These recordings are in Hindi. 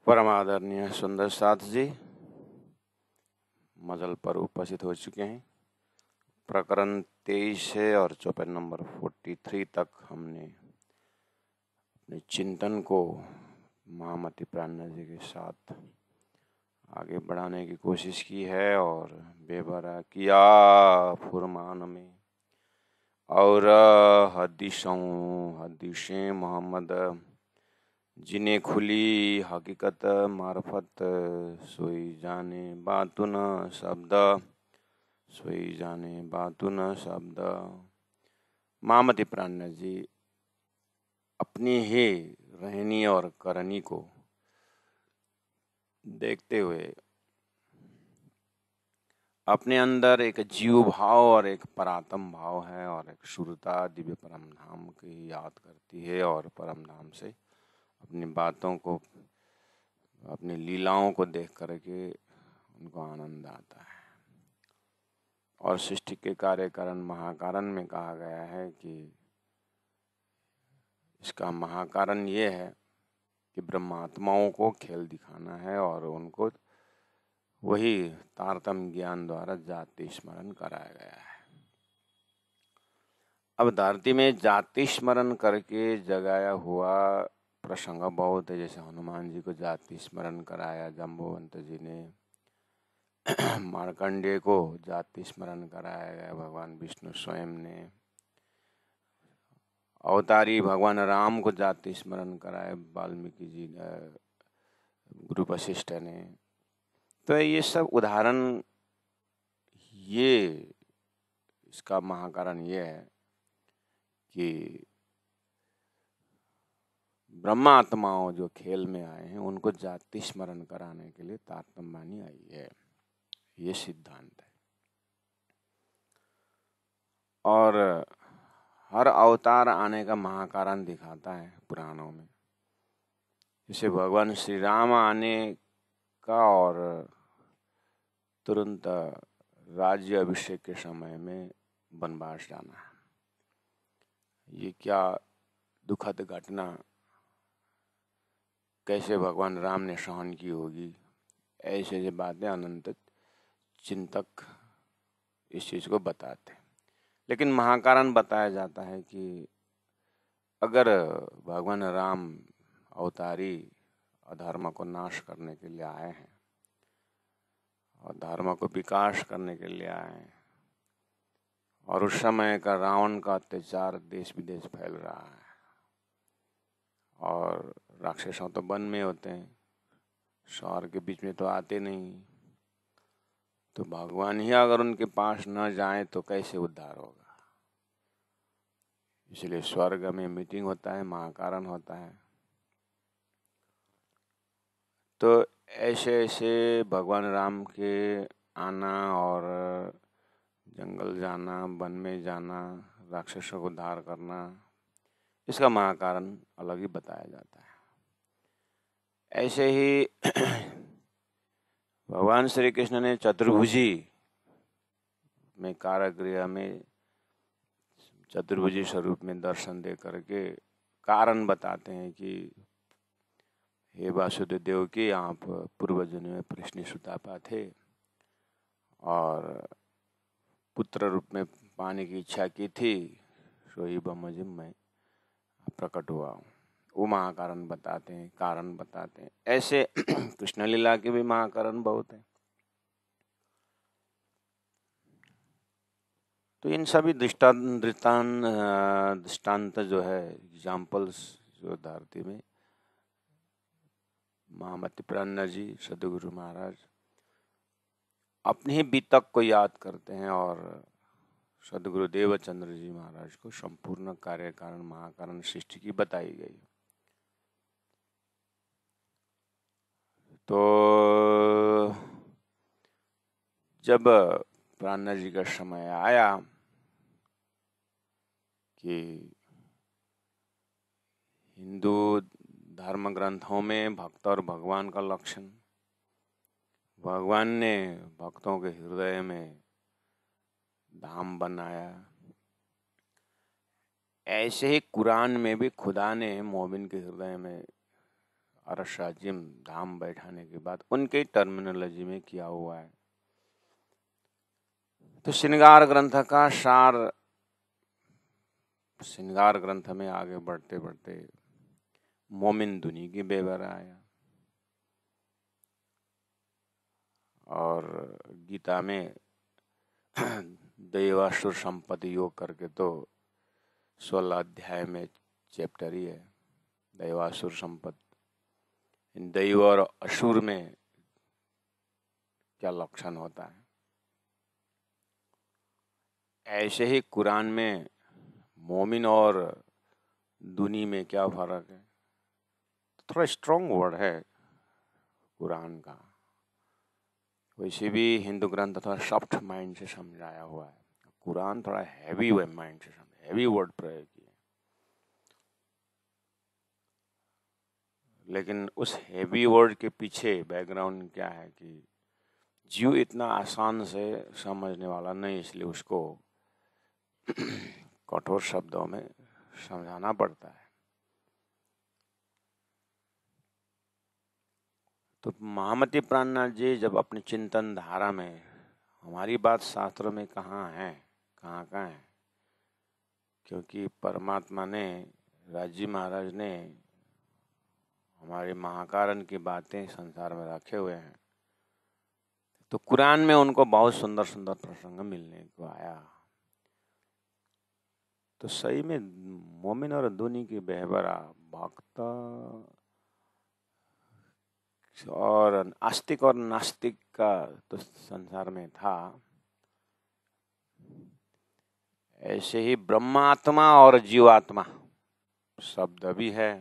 परम आदरणीय सुंदर साथ जी मजल पर उपस्थित हो चुके हैं। प्रकरण 23 है और चौपाई नंबर 43 तक हमने अपने चिंतन को महामती प्राणनाथ जी के साथ आगे बढ़ाने की कोशिश की है और बेबरा किया फुरमान में और हदीसें मोहम्मद जिन्हें खुली हकीकत मार्फत सोई जाने बातुन शब्द सोई जाने बातुन शब्द। महामती प्राणनाथ जी अपनी ही रहनी और करनी को देखते हुए अपने अंदर एक जीव भाव और एक परात्म भाव है और एक शुद्धता दिव्य परम धाम की याद करती है और परम धाम से अपनी बातों को अपनी लीलाओं को देख करके उनको आनंद आता है। और सृष्टि के कार्य कारण महाकारण में कहा गया है कि इसका महाकारण ये है कि ब्रह्मात्माओं को खेल दिखाना है और उनको वही तारतम्य ज्ञान द्वारा जाति स्मरण कराया गया है। अब धरती में जाति स्मरण करके जगाया हुआ प्रसंग बहुत है। जैसे हनुमान जी को जाति स्मरण कराया जम्बोवंत जी ने, मार्कंडेय को जाति स्मरण कराया गया भगवान विष्णु स्वयं ने, अवतारी भगवान राम को जाति स्मरण कराया वाल्मीकि जी गुरु वशिष्ठ ने। तो ये सब उदाहरण ये इसका महाकारण ये है कि ब्रह्मा आत्माओं जो खेल में आए हैं उनको जाति स्मरण कराने के लिए तारतम्य वाणी आई है। ये सिद्धांत है। और हर अवतार आने का महाकारण दिखाता है पुराणों में। जैसे भगवान श्री राम आने का और तुरंत राज्य अभिषेक के समय में वनवास जाना, ये क्या दुखद घटना कैसे भगवान राम ने सहन की होगी। ऐसे ऐसे बातें अनंत चिंतक इस चीज को बताते हैं। लेकिन महाकारण बताया जाता है कि अगर भगवान राम अवतारी अधर्म को नाश करने के लिए आए हैं और धर्म को विकास करने के लिए आए हैं और उस समय का रावण का अत्याचार देश विदेश फैल रहा है और राक्षसों तो वन में होते हैं, शहर के बीच में तो आते नहीं। तो भगवान ही अगर उनके पास न जाए तो कैसे उद्धार होगा। इसलिए स्वर्ग में मीटिंग होता है, महाकारण होता है। तो ऐसे ऐसे भगवान राम के आना और जंगल जाना, वन में जाना, राक्षसों को उद्धार करना, इसका महाकारण अलग ही बताया जाता है। ऐसे ही भगवान श्री कृष्ण ने चतुर्भुजी में कारागृह में चतुर्भुजी स्वरूप में दर्शन दे करके कारण बताते हैं कि हे वासुदेव देव की आप पूर्व जन्म में प्रश्न सुतापा थे और पुत्र रूप में पाने की इच्छा की थी, सोई ब्रह्मजिम में प्रकट हुआ हूँ। वो महाकारण बताते हैं, कारण बताते हैं। ऐसे कृष्ण लीला के भी महाकारण बहुत हैं। तो इन सभी दृष्टांत जो है, एग्जाम्पल्स जो धरती में महामती प्राणनाथ जी सदगुरु महाराज अपने ही बीतक को याद करते हैं और सदगुरु देवचंद्र जी महाराज को संपूर्ण कार्य कारण महाकारण सृष्टि की बताई गई। तो जब प्राणनाथ जी का समय आया कि हिंदू धर्म ग्रंथों में भक्त और भगवान का लक्षण, भगवान ने भक्तों के हृदय में धाम बनाया, ऐसे ही कुरान में भी खुदा ने मोमिन के हृदय में अरसाजिम धाम बैठाने के बाद उनके टर्मिनोलॉजी में किया हुआ है। तो श्रृंगार ग्रंथ का सार, श्रृंगार ग्रंथ में आगे बढ़ते बढ़ते मोमिन दुनी की बेवर आया और गीता में दैवासुर संपत्ति योग करके तो 16 अध्याय में चैप्टर ही है दैवासुर संपत्ति। इन दैव और असुर में क्या लक्षण होता है, ऐसे ही कुरान में मोमिन और दुनी में क्या फर्क है। थोड़ा स्ट्रॉन्ग वर्ड है कुरान का, वैसे भी हिंदू ग्रंथ थोड़ा सॉफ्ट माइंड से समझाया हुआ है, कुरान थोड़ा हैवी माइंड से हैवी वर्ड प्रयोग किए। लेकिन उस हैवी वर्ड के पीछे बैकग्राउंड क्या है कि जीव इतना आसान से समझने वाला नहीं, इसलिए उसको कठोर शब्दों में समझाना पड़ता है। तो महामती प्राणनाथ जी जब अपनी चिंतन धारा में, हमारी बात शास्त्रों में कहाँ है, कहाँ है, क्योंकि परमात्मा ने, राजी महाराज ने हमारे महाकारण की बातें संसार में रखे हुए हैं। तो कुरान में उनको बहुत सुंदर सुंदर प्रसंग मिलने को आया। तो सही में मोमिन और दुनी की बेहबरा भक्त और आस्तिक और नास्तिक का तो संसार में था, ऐसे ही ब्रह्मात्मा और जीवात्मा शब्द भी है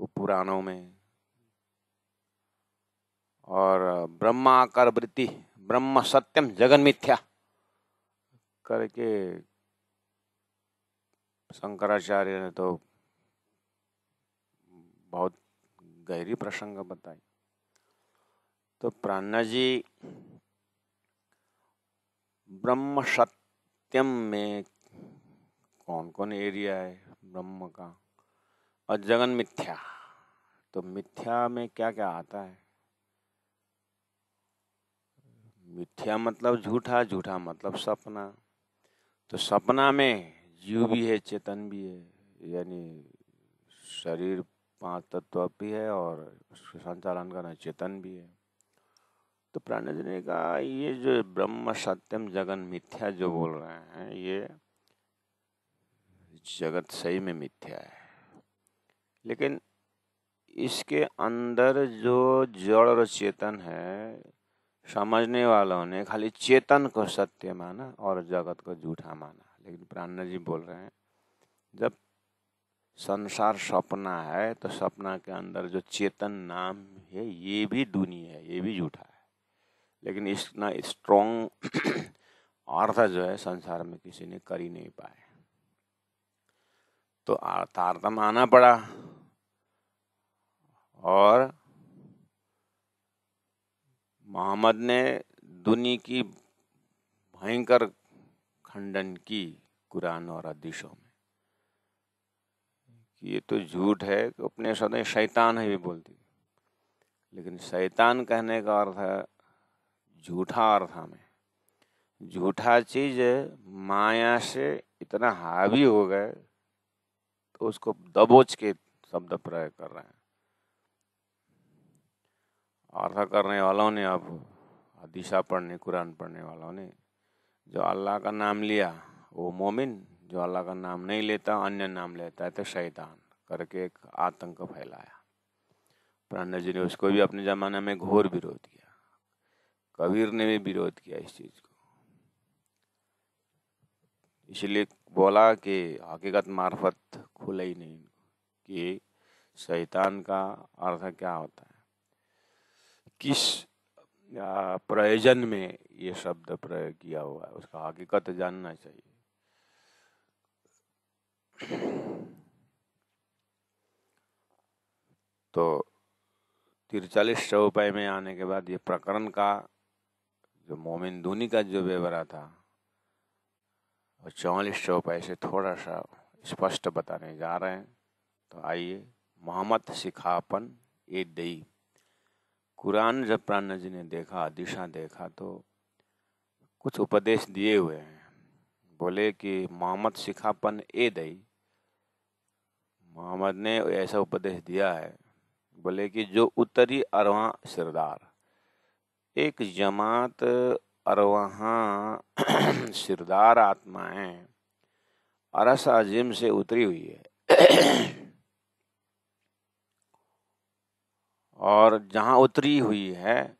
वो पुराणों में। और ब्रह्माकार वृत्ति, ब्रह्म सत्यम जगन मिथ्या करके शंकराचार्य ने तो बहुत गहरी प्रसंग बताई। तो प्राणनाथ जी ब्रह्म सत्यम में कौन कौन एरिया है ब्रह्म का, और जगन मिथ्या, तो मिथ्या में क्या क्या आता है। मिथ्या मतलब झूठा, झूठा मतलब सपना। तो सपना में जीव भी है, चेतन भी है, यानी शरीर 5 तत्व भी है और उसके संचालन करना चेतन भी है। तो प्राणनाथ जी ने कहा ये जो ब्रह्म सत्यम जगन मिथ्या जो बोल रहे हैं, ये जगत सही में मिथ्या है, लेकिन इसके अंदर जो जड़ और चेतन है, समझने वालों ने खाली चेतन को सत्य माना और जगत को झूठा माना। लेकिन प्राणनाथ जी बोल रहे हैं जब संसार सपना है तो सपना के अंदर जो चेतन नाम है ये भी दुनिया है, ये भी झूठा है। लेकिन इतना स्ट्रॉन्ग अर्थ जो है संसार में किसी ने कर ही नहीं पाए, तो तारतम्य आना पड़ा। और मोहम्मद ने दुनी की भयंकर खंडन की कुरान और हदीसों में कि ये तो झूठ है, अपने सदैव शैतान है भी बोलती। लेकिन शैतान कहने का अर्थ है झूठा अर्थ में, झूठा चीज माया से इतना हावी हो गए तो उसको दबोच के शब्द प्रयोग कर रहे हैं। अर्थ करने वालों ने, अब हदीसा पढ़ने, कुरान पढ़ने वालों ने, जो अल्लाह का नाम लिया वो मोमिन, जो अल्लाह का नाम नहीं लेता अन्य नाम लेता है तो शैतान करके एक आतंक फैलाया। प्राणनाथ जी ने उसको भी अपने जमाने में घोर विरोध किया, कबीर ने भी विरोध किया इस चीज को। इसलिए बोला कि हकीकत मार्फत खुले ही नहीं कि शैतान का अर्थ क्या होता है, किस प्रयोजन में ये शब्द प्रयोग किया हुआ है, उसका हकीकत जानना चाहिए। तो 43 चौपाई में आने के बाद ये प्रकरण का जो मोमिन दुनी का जो व्यवहार था, और 44 चौपाई से थोड़ा सा स्पष्ट बताने जा रहे हैं। तो आइए मोहम्मद सिखापन ये दई। कुरान जब प्राण जी ने देखा, दिशा देखा, तो कुछ उपदेश दिए हुए हैं। बोले कि मोहम्मद सिखापन ए दई, मोहम्मद ने ऐसा उपदेश दिया है। बोले कि जो उतरी अरवा सिरदार, एक जमात अरवहाँ सिरदार आत्माएं अरस अजीम से उतरी हुई है और जहाँ उतरी हुई है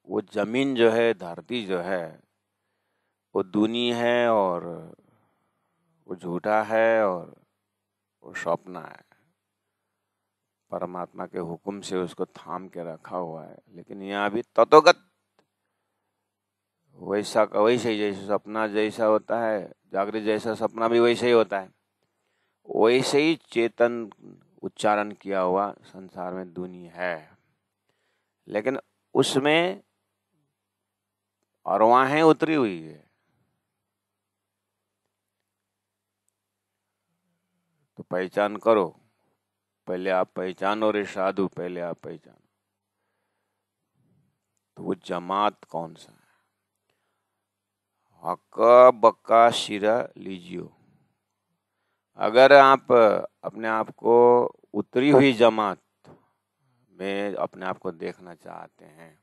वो जमीन जो है, धरती जो है, वो दूनी है और वो झूठा है और वो स्वप्न है। परमात्मा के हुक्म से उसको थाम के रखा हुआ है। लेकिन यहाँ भी तथोगत वैसा का वैसे ही, जैसे सपना जैसा होता है, जागृत जैसा सपना भी वैसे ही होता है, वैसे ही चेतन उच्चारण किया हुआ संसार में दुनिया है। लेकिन उसमें अरवाहें उतरी हुई है। तो पहचान करो, पहले आप पहचानो रे साधु, पहले आप पहचानो। तो वो जमात कौन सा है? हक्का बक्का शिरा लीजियो। अगर आप अपने आप को उतरी हुई जमात में अपने आप को देखना चाहते हैं,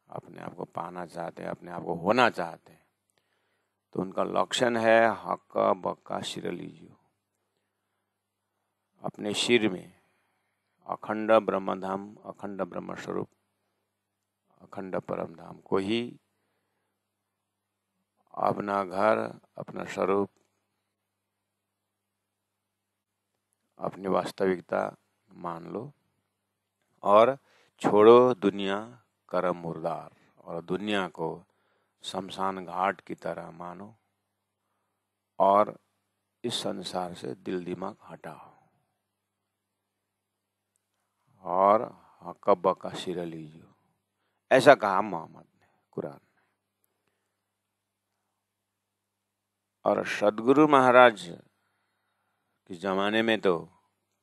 अपने आप को पाना चाहते हैं, अपने आप को होना चाहते हैं, तो उनका लक्षण है हक्का बक्का शिरा लीजियो। अपने शिर में अखंड ब्रह्मधाम, अखंड ब्रह्म स्वरूप, अखंड परम धाम को ही अपना घर, अपना स्वरूप, अपनी वास्तविकता मान लो और छोड़ो दुनिया कर्म मुर्दार, और दुनिया को शमशान घाट की तरह मानो और इस संसार से दिल दिमाग हटाओ और हक्का बक्का सिरा लीजिए। ऐसा कहा मोहम्मद ने कुरान में। और सदगुरु महाराज के जमाने में तो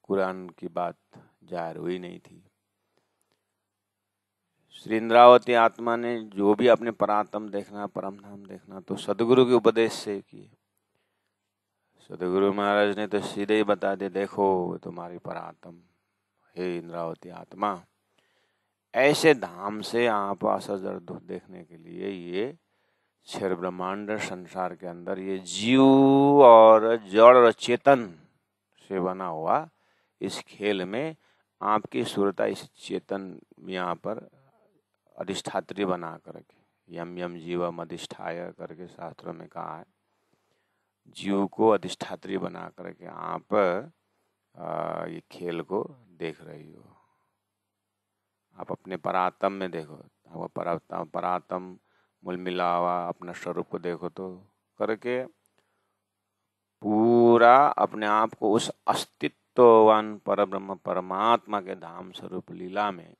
कुरान की बात जाहिर हुई नहीं थी। श्री इंद्रावती आत्मा ने जो भी अपने परात्म देखना, परम धाम देखना, तो सदगुरु के उपदेश से किए। सदगुरु महाराज ने तो सीधे ही बता दिया, देखो तुम्हारी परात्म हे इंद्रावती आत्मा, ऐसे धाम से आप असजर दुख देखने के लिए ये क्षर ब्रह्मांड संसार के अंदर ये जीव और जड़ और चेतन से बना हुआ इस खेल में आपकी सुरता इस चेतन यहाँ पर अधिष्ठात्री बना करके, यम यम जीवम अधिष्ठाय करके शास्त्रों में कहा है, जीव को अधिष्ठात्री बना करके आप ये खेल को देख रही हो। आप अपने परात्म में देखो, आपका परात्म मूल मिला हुआ अपना स्वरूप को देखो, तो करके पूरा अपने आप को उस अस्तित्ववान परब्रह्म परमात्मा के धाम स्वरूप लीला में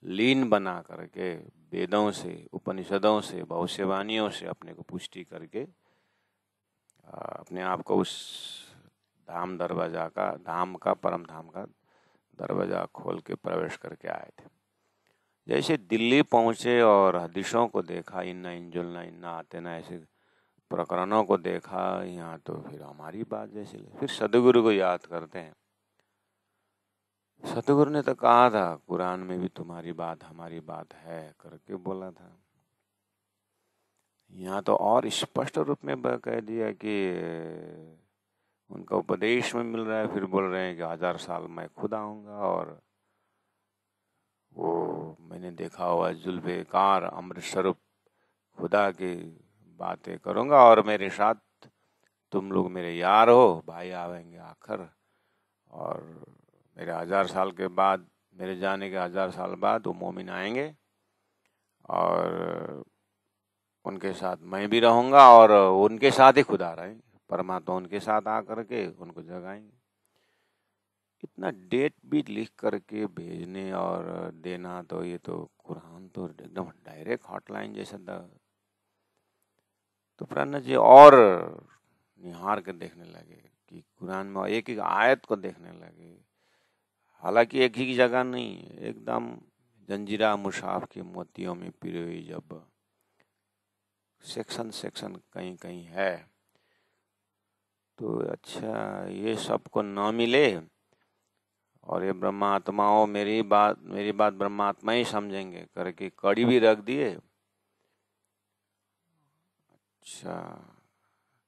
लीन बना करके वेदों से, उपनिषदों से, भविष्यवाणियों से अपने को पुष्टि करके अपने आप को उस धाम दरवाजा का, धाम का, परम धाम का दरवाजा खोल के प्रवेश करके आए थे। जैसे दिल्ली पहुंचे और हदीसों को देखा, इन्ना इंजुलना इन्ना आते ना, ऐसे प्रकरणों को देखा, यहाँ तो फिर हमारी बात जैसे, फिर सदगुरु को याद करते हैं। सतगुरु ने तो कहा था कुरान में भी तुम्हारी बात हमारी बात है करके बोला था। यहाँ तो और स्पष्ट रूप में कह दिया कि उनका उपदेश में मिल रहा है, फिर बोल रहे हैं कि 1000 साल मैं खुद आऊंगा और वो मैंने देखा हुआ जुल्फेकार अमृत स्वरूप खुदा की बातें करूंगा और मेरे साथ तुम लोग मेरे यार हो, भाई आवेंगे आखिर, और मेरे 1000 साल के बाद, मेरे जाने के 1000 साल बाद वो मोमिन आएंगे और उनके साथ मैं भी रहूंगा और उनके साथ ही खुदा रहेंगे, परमात्मा उनके साथ आकर के उनको जगाएंगे। इतना डेट भी लिख करके भेजने और देना, तो ये तो कुरान तो एकदम डायरेक्ट हॉटलाइन जैसा था। तो प्राण जी और निहार के देखने लगे कि कुरान में एक एक आयत को देखने लगे हालांकि एक ही जगह नहीं, एकदम जंजीरा मुसाफ के मोतियों में पिरोई हुई जब सेक्शन सेक्शन कहीं कहीं है, तो अच्छा ये सबको न मिले और ये ब्रह्मात्माओं मेरी बात ब्रह्मात्मा ही समझेंगे करके कड़ी भी रख दिए। अच्छा,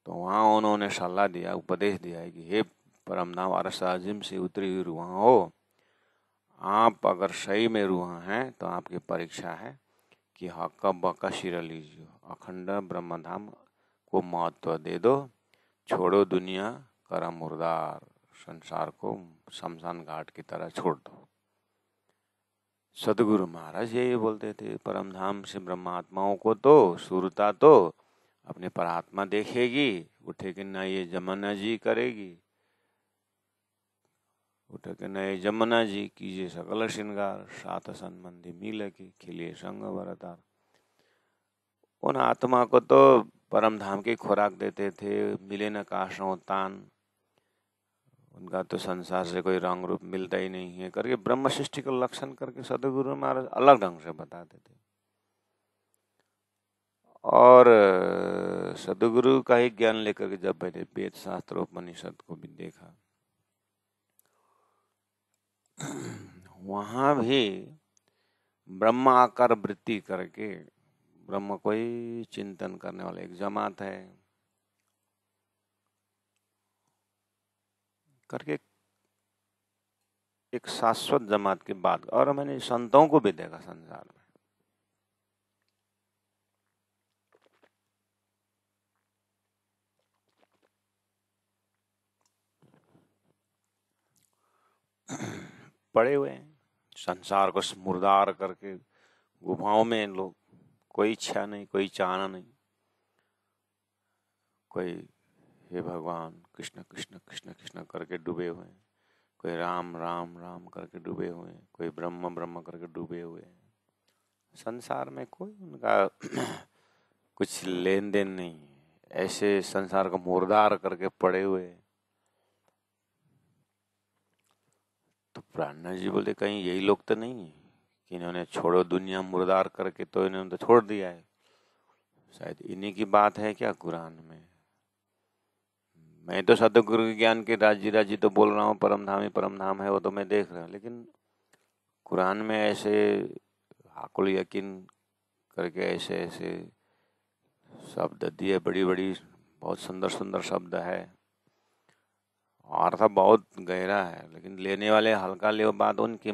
तो वहाँ उन्होंने सलाह दिया, उपदेश दिया है कि हे परमधाम अरस अजीम से उतरी हुई रूहां हो, आप अगर सही में रूहां हैं तो आपकी परीक्षा है कि हक्का बक्का सिर लीजिए, अखंड ब्रह्मधाम को महत्व दे दो, छोड़ो दुनिया करा मुर्दार, संसार को शमशान घाट की तरह छोड़ दो। सदगुरु महाराज यही बोलते थे, परमधाम से ब्रह्मात्माओं को तो सुरता तो अपने परात्मा देखेगी, उठे न ये जमुना जी करेगी, उठे के नए जमुना जी कीजिए सकल श्रृंगार, सात संबंधी मिल की खिलिए संग वरदार। उन आत्मा को तो परमधाम की खुराक देते थे, मिले न काशों तान, उनका तो संसार से कोई रंग रूप मिलता ही नहीं है करके ब्रह्म सृष्टि का लक्षण करके सदगुरु महाराज अलग ढंग से बताते थे। और सदगुरु का ही ज्ञान लेकर के जब मैंने वेद शास्त्र उपनिषद को भी देखा, वहां भी ब्रह्म आकार वृत्ति करके ब्रह्म को ही चिंतन करने वाले एक जमात है करके एक शाश्वत जमात की बात। और मैंने संतों को भी देखा संसार में, पड़े हुए हैं संसार को मुर्दार करके गुफाओं में लोग, कोई इच्छा नहीं, कोई चाहना नहीं, कोई हे भगवान कृष्ण कृष्ण कृष्ण कृष्ण करके डूबे हुए हैं, कोई राम राम राम करके डूबे हुए हैं, कोई ब्रह्म ब्रह्म करके डूबे हुए हैं। संसार में कोई उनका कुछ लेन देन नहीं है, ऐसे संसार को मुर्दार करके पड़े हुए। तो प्राणनाथ जी बोले कहीं यही लोग तो नहीं है कि इन्होंने छोड़ो दुनिया मुर्दार करके तो इन्होंने तो छोड़ दिया है, शायद इन्हीं की बात है क्या कुरान में। मैं तो सतगुरु के ज्ञान के राजी राजी तो बोल रहा हूँ, परमधाम ही परमधाम है वो तो मैं देख रहा हूँ, लेकिन कुरान में ऐसे हाकुल यकीन करके ऐसे ऐसे शब्द दिए, बड़ी बड़ी बहुत सुंदर सुंदर शब्द है, अर्थ बहुत गहरा है, लेकिन लेने वाले हल्का ले बात उनकी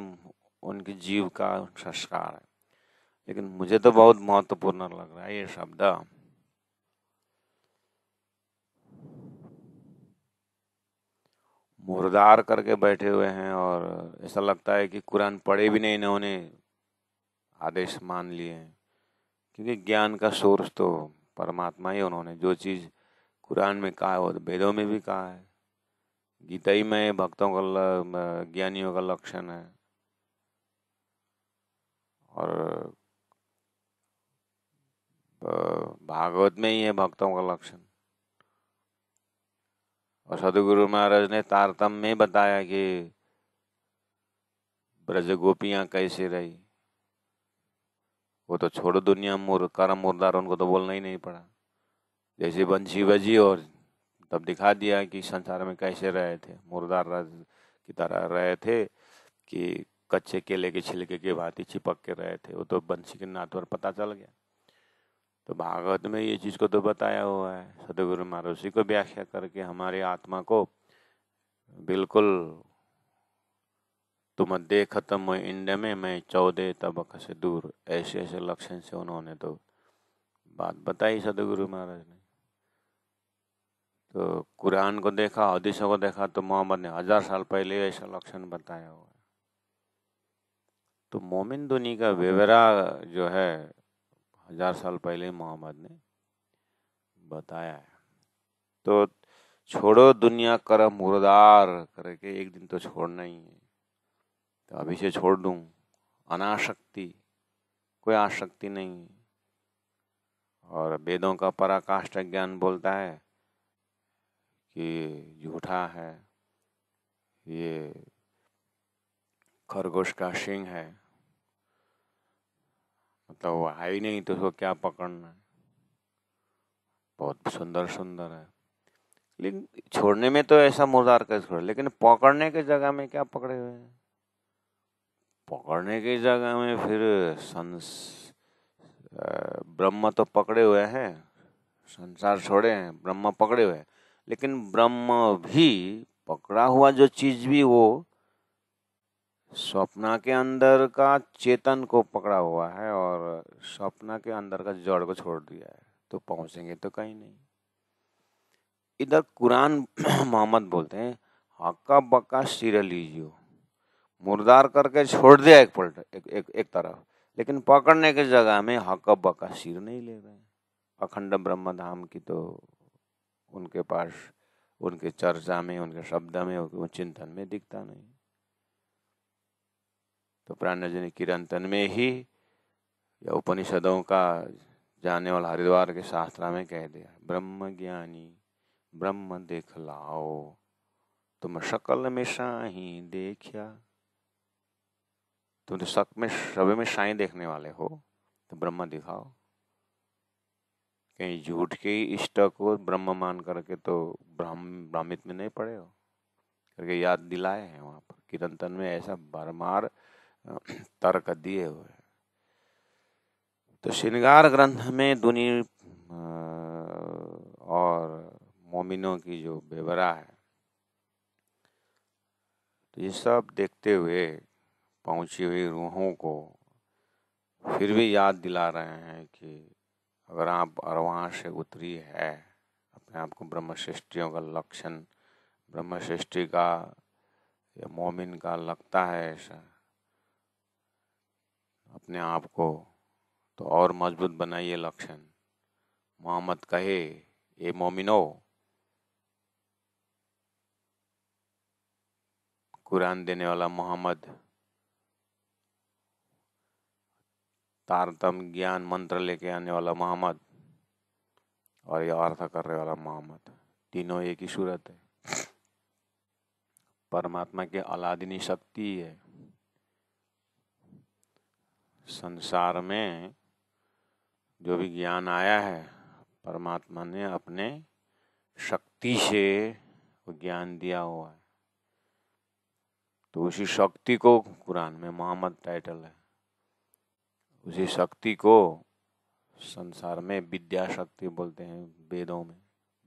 उनकी जीव का संस्कार है। लेकिन मुझे तो बहुत महत्वपूर्ण लग रहा है ये शब्द। मुर्दार करके बैठे हुए हैं और ऐसा लगता है कि कुरान पढ़े भी नहीं इन्होंने, आदेश मान लिए हैं, क्योंकि ज्ञान का सोर्स तो परमात्मा ही, उन्होंने जो चीज कुरान में कहा है वो तो वेदों में भी कहा है, गीता ही में भक्तों का ज्ञानियों का लक्षण है, और भागवत में ही है भक्तों का लक्षण। और सदगुरु महाराज ने तारतम्य में बताया कि ब्रज गोपियां कैसे रही, वो तो छोड़ो दुनिया करम मुर्दार, उनको तो बोलना ही नहीं पड़ा, जैसे बंशी बजी और तब दिखा दिया कि संसार में कैसे रहे थे, मुर्दार की तरह रहे थे कि कच्चे केले के छिलके के भांति चिपक के रहे थे, वो तो बंशी के नाथ पर पता चल गया। तो भागवत में ये चीज को तो बताया हुआ है, सदगुरु महाराज उसी को व्याख्या करके हमारी आत्मा को बिल्कुल तुम देखत मैं इंड में मैं 14 तबक से दूर, ऐसे ऐसे लक्षण से उन्होंने तो बात बताई सदगुरु महाराज ने। तो कुरान को देखा, हदीसों को देखा, तो मोहम्मद ने 1000 साल पहले ऐसा लक्षण बताया हुआ है। तो मोमिन दुनी का व्यवरा जो है 1000 साल पहले मोहम्मद ने बताया है। तो छोड़ो दुनिया कर मुर्दार करके एक दिन तो छोड़ना ही है, तो अभी से छोड़ दूं। अनाशक्ति, कोई आसक्ति नहीं है। और वेदों का पराकाष्ठा ज्ञान बोलता है कि झूठा है, ये खरगोश का सींग है, मतलब वो है ही नहीं तो उसको क्या पकड़ना है। बहुत सुंदर सुंदर है, लेकिन छोड़ने में तो ऐसा मुर्दार कैसे छोड़े, लेकिन पकड़ने की जगह में क्या पकड़े हुए हैं? पकड़ने की जगह में फिर ब्रह्म तो पकड़े हुए हैं, संसार छोड़े हैं, ब्रह्म पकड़े हुए हैं, लेकिन ब्रह्म भी पकड़ा हुआ जो चीज भी वो स्वप्न के अंदर का चेतन को पकड़ा हुआ है और स्वप्न के अंदर का जड़ को छोड़ दिया है, तो पहुंचेंगे तो कहीं नहीं। इधर कुरान मोहम्मद बोलते हैं हक्का बक्का सिर लीजियो, मुर्दार करके छोड़ दिया एक पलट एक तरफ, लेकिन पकड़ने की जगह में हक्का बक्का सिर नहीं ले रहे हैं। अखंड ब्रह्म धाम की तो उनके पास, उनके चर्चा में, उनके शब्द में, उनके चिंतन में दिखता नहीं। तो प्राणजनी किरंतन में ही या उपनिषदों का जाने वाला हरिद्वार के शास्त्रा में कह दिया, ब्रह्म ज्ञानी ब्रह्म देख लाओ, तुम शकल में शाही देखा। तुम तो शक में सब में शाही देखने वाले हो, तो ब्रह्म दिखाओ। कहीं झूठ के इष्ट को ब्रह्म मान करके तो भ्रामित में नहीं पड़े हो करके याद दिलाए हैं वहां पर किरंतन में, ऐसा बारमार तर्क दिए हुए। तो श्रृंगार ग्रंथ में दुनी और मोमिनों की जो बेवरा है, तो ये सब देखते हुए पहुंची हुई रूहों को फिर भी याद दिला रहे हैं कि अगर आप अरवां से उतरी है, अपने आप को ब्रह्म सृष्टियों का लक्षण, ब्रह्म सृष्टि का या मोमिन का लगता है ऐसा अपने आप को, तो और मजबूत बनाइए लक्षण। मोहम्मद कहे ये मोमिनो, कुरान देने वाला मोहम्मद, तारतम ज्ञान मंत्र लेके आने वाला मोहम्मद और ये अर्थ करने वाला मोहम्मद, तीनों एक ही सूरत है। परमात्मा की अलादिनी शक्ति है। संसार में जो भी ज्ञान आया है, परमात्मा ने अपने शक्ति से वो ज्ञान दिया हुआ है। तो उसी शक्ति को कुरान में मोहम्मद टाइटल है, उसी शक्ति को संसार में विद्या शक्ति बोलते हैं। वेदों में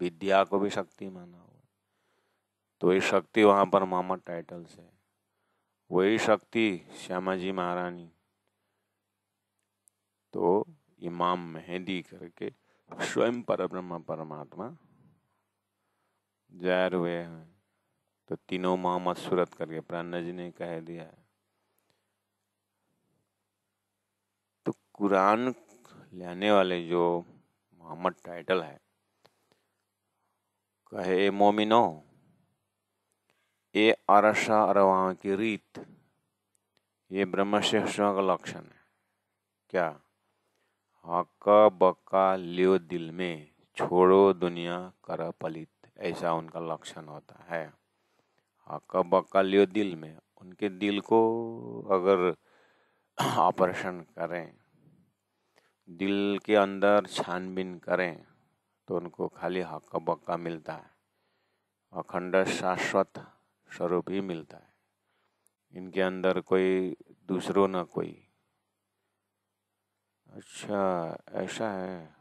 विद्या को भी शक्ति माना हुआ, तो ये शक्ति वहां पर मोहम्मद टाइटल से, वही शक्ति श्यामा जी महारानी तो इमाम मेहदी करके स्वयं परब्रह्म परमात्मा जाहिर हुए हैं। तो तीनों मोहम्मद सूरत करके प्राणा जी ने कह दिया है। तो कुरान लेने वाले जो मोहम्मद टाइटल है, कहे ए मोमिनो, ये अरशा अरवा की रीत, ये ब्रह्मशिष्यों का लक्षण है। क्या? हक्का बक्का लियो दिल में, छोड़ो दुनिया कर पलित, ऐसा उनका लक्षण होता है। हक्का बक्का लियो दिल में, उनके दिल को अगर ऑपरेशन करें, दिल के अंदर छानबीन करें, तो उनको खाली हक्का बक्का मिलता है, अखंड शाश्वत स्वरूप ही मिलता है। इनके अंदर कोई दूसरो न कोई। अच्छा ऐसा है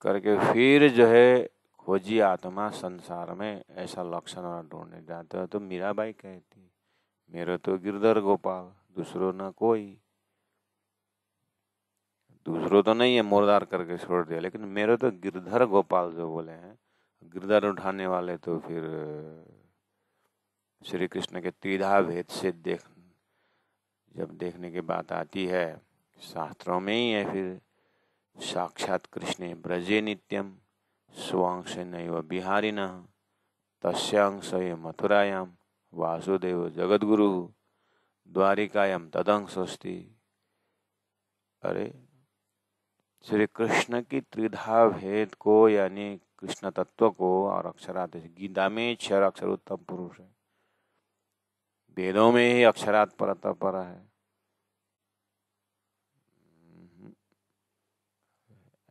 करके फिर जो है खोजी आत्मा संसार में, ऐसा लक्षण और ढूंढने जाते हो। तो मीराबाई कहती, मेरे तो गिरधर गोपाल, दूसरो न कोई। दूसरो तो नहीं है, मुर्दार करके छोड़ दिया, लेकिन मेरे तो गिरधर गोपाल जो बोले हैं, गिरधर उठाने वाले तो फिर श्री कृष्ण के त्रिधा भेद से जब देखने की बात आती है, शास्त्रों में ही है, फिर साक्षात कृष्णे ब्रजे नित्यम स्वांश नैव बिहारिणः तस्यांश मथुरायाम वासुदेव जगद्गुरु द्वारिकायाम तदंशोस्ति। अरे श्री कृष्ण की त्रिधा भेद को, यानी कृष्ण तत्व को, और अक्षरार्थ गीता में 6 अक्षर उत्तम पुरुष है। वेदों में ही अक्षरात् परतः पर है।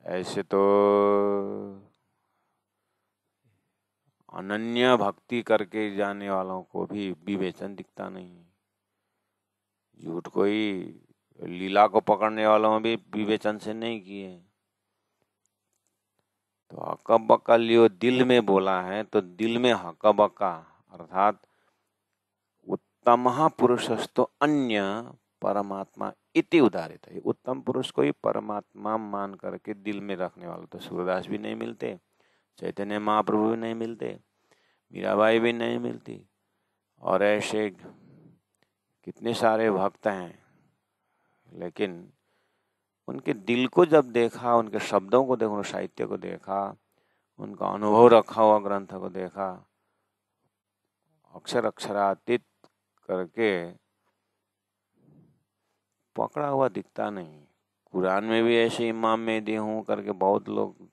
ऐसे तो अनन्य भक्ति करके जाने वालों को भी विवेचन दिखता नहीं। झूठ कोई लीला को पकड़ने वालों में भी विवेचन से नहीं किए। तो हक्का बक्का लियो दिल में बोला है, तो दिल में हक्का बक्का अर्थात उत्तम पुरुषस्तु अन्य परमात्मा इति उदाहरित है। उत्तम पुरुष को ही परमात्मा मान करके दिल में रखने वाले तो सूरदास भी नहीं मिलते, चैतन्य महाप्रभु भी नहीं मिलते, मीराबाई भी नहीं मिलती, और ऐसे कितने सारे भक्त हैं। लेकिन उनके दिल को जब देखा, उनके शब्दों को देखा, साहित्य को देखा, उनका अनुभव रखा हुआ ग्रंथ को देखा, अक्षर अक्षरातीत करके पकड़ा हुआ दिखता नहीं। कुरान में भी ऐसे इमाम मेहदी हूँ करके बहुत लोग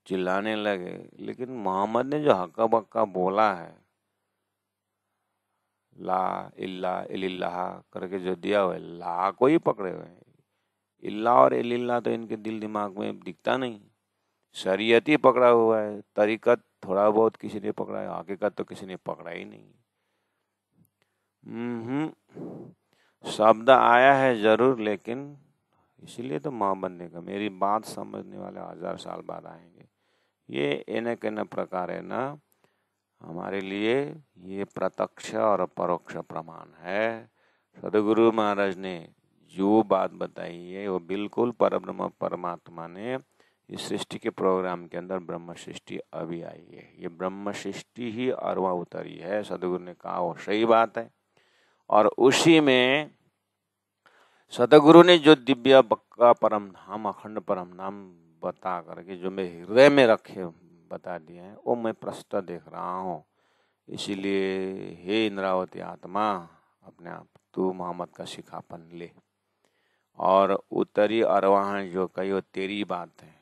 चिल्लाने लगे, लेकिन मोहम्मद ने जो हक्का बक्का बोला है, ला इल्ला इल्लाह करके जो दिया हुआ है, ला को ही पकड़े हुए हैं। इल्ला और इल्ला तो इनके दिल दिमाग में दिखता नहीं। शरीयत ही पकड़ा हुआ है, तरीकत थोड़ा बहुत किसी ने पकड़ा है, हकीकत तो किसी ने पकड़ा ही नहीं। शब्द आया है जरूर, लेकिन इसीलिए तो मोहम्मद ने कहा मेरी बात समझने वाले 1000 साल बाद आएंगे। ये एन के न प्रकार है ना, हमारे लिए ये प्रत्यक्ष और परोक्ष प्रमाण है। सदगुरु महाराज ने जो बात बताई है वो बिल्कुल परब्रह्म परमात्मा ने इस सृष्टि के प्रोग्राम के अंदर ब्रह्म सृष्टि अभी आई है। ये ब्रह्म सृष्टि ही अरवा उतरी है, सदगुरु ने कहा वो सही बात है। और उसी में सदगुरु ने जो दिव्य बक्का परम धाम, अखंड परम धाम बता करके जो मेरे हृदय में रखे बता दिए हैं, वो मैं प्रस्तुत देख रहा हूँ। इसीलिए हे इंद्रावती आत्मा, अपने आप तू मोहम्मद का शिखापन ले, और उत्तरी अरवाहन जो कही वो तेरी बात है।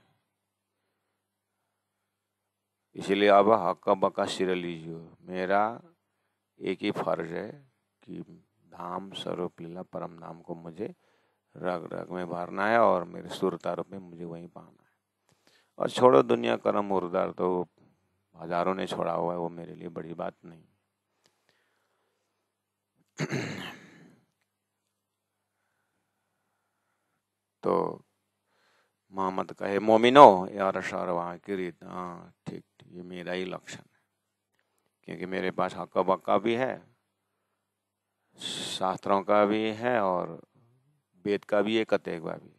इसलिए अब हक्का बक्का सिर लीजिए। मेरा एक ही फर्ज है कि धाम स्वरूप लीला परम धाम को मुझे रग रग में भरना है, और मेरे सुरता रूप में मुझे वहीं पाना है। और छोड़ो दुनिया कर्म मुर्दार तो हजारों ने छोड़ा हुआ है, वो मेरे लिए बड़ी बात नहीं। तो मोहम्मद कहे मोमिनो यार शारवा की रीत, हाँ ठीक, ये मेरा ही लक्षण है, क्योंकि मेरे पास हक्का बक्का भी है, शास्त्रों का भी है, और वेद का भी है, कतेक का भी है।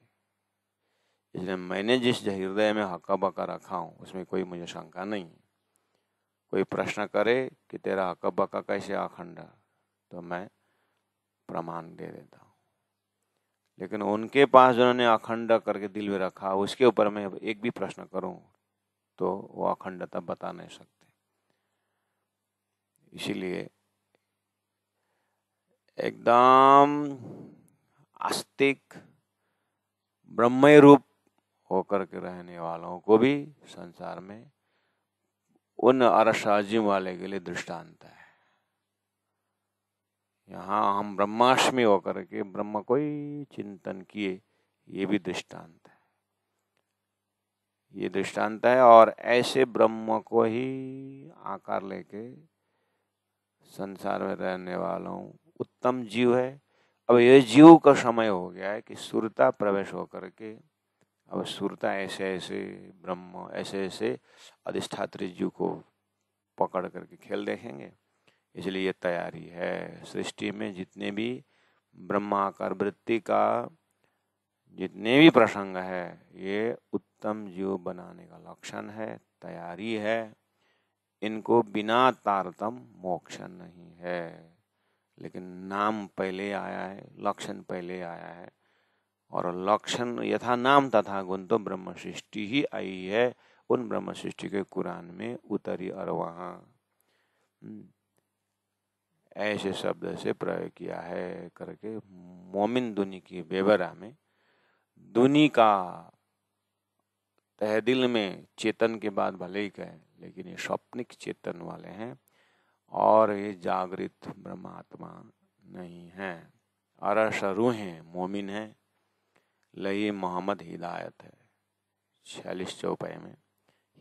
इसलिए मैंने जिस हृदय में हक्का बक्का रखा हूँ उसमें कोई मुझे शंका नहीं। कोई प्रश्न करे कि तेरा हक्का बक्का कैसे अखंड, तो मैं प्रमाण दे देता हूँ। लेकिन उनके पास जिन्होंने अखंड करके दिल में रखा, उसके ऊपर मैं एक भी प्रश्न करूं तो वो अखंडता बता नहीं सकते। इसीलिए एकदम आस्तिक ब्रह्मय रूप होकर के रहने वालों को भी संसार में उन अरसाजिम वाले के लिए दृष्टांत है। यहाँ हम ब्रह्माष्टमी होकर के ब्रह्म को ही चिंतन किए, ये भी दृष्टांत है। ये दृष्टांत है, और ऐसे ब्रह्म को ही आकार लेके संसार में रहने वालों उत्तम जीव है। अब ये जीव का समय हो गया है कि सुरता प्रवेश होकर के अब सुरता ऐसे ऐसे ब्रह्म, ऐसे ऐसे अधिष्ठात्री जीव को पकड़ करके खेल देखेंगे। इसलिए ये तैयारी है। सृष्टि में जितने भी ब्रह्माकार वृत्ति का जितने भी प्रसंग है, ये उत्तम जीव बनाने का लक्षण है, तैयारी है। इनको बिना तारतम मोक्ष नहीं है, लेकिन नाम पहले आया है, लक्षण पहले आया है। और लक्षण यथा नाम तथा गुण, तो ब्रह्म सृष्टि ही आई है। उन ब्रह्म सृष्टि के कुरान में उतरी अरवाह ऐसे शब्द से प्रयोग किया है करके मोमिन दुनी की बेबरा में दुनी का तहदिल में चेतन के बाद भले ही कहें, लेकिन ये स्वप्निक चेतन वाले हैं। और ये जागृत ब्रह्मात्मा नहीं है। अरश रूहें मोमिन है, लई मोहम्मद हिदायत है। 46 चौपाई में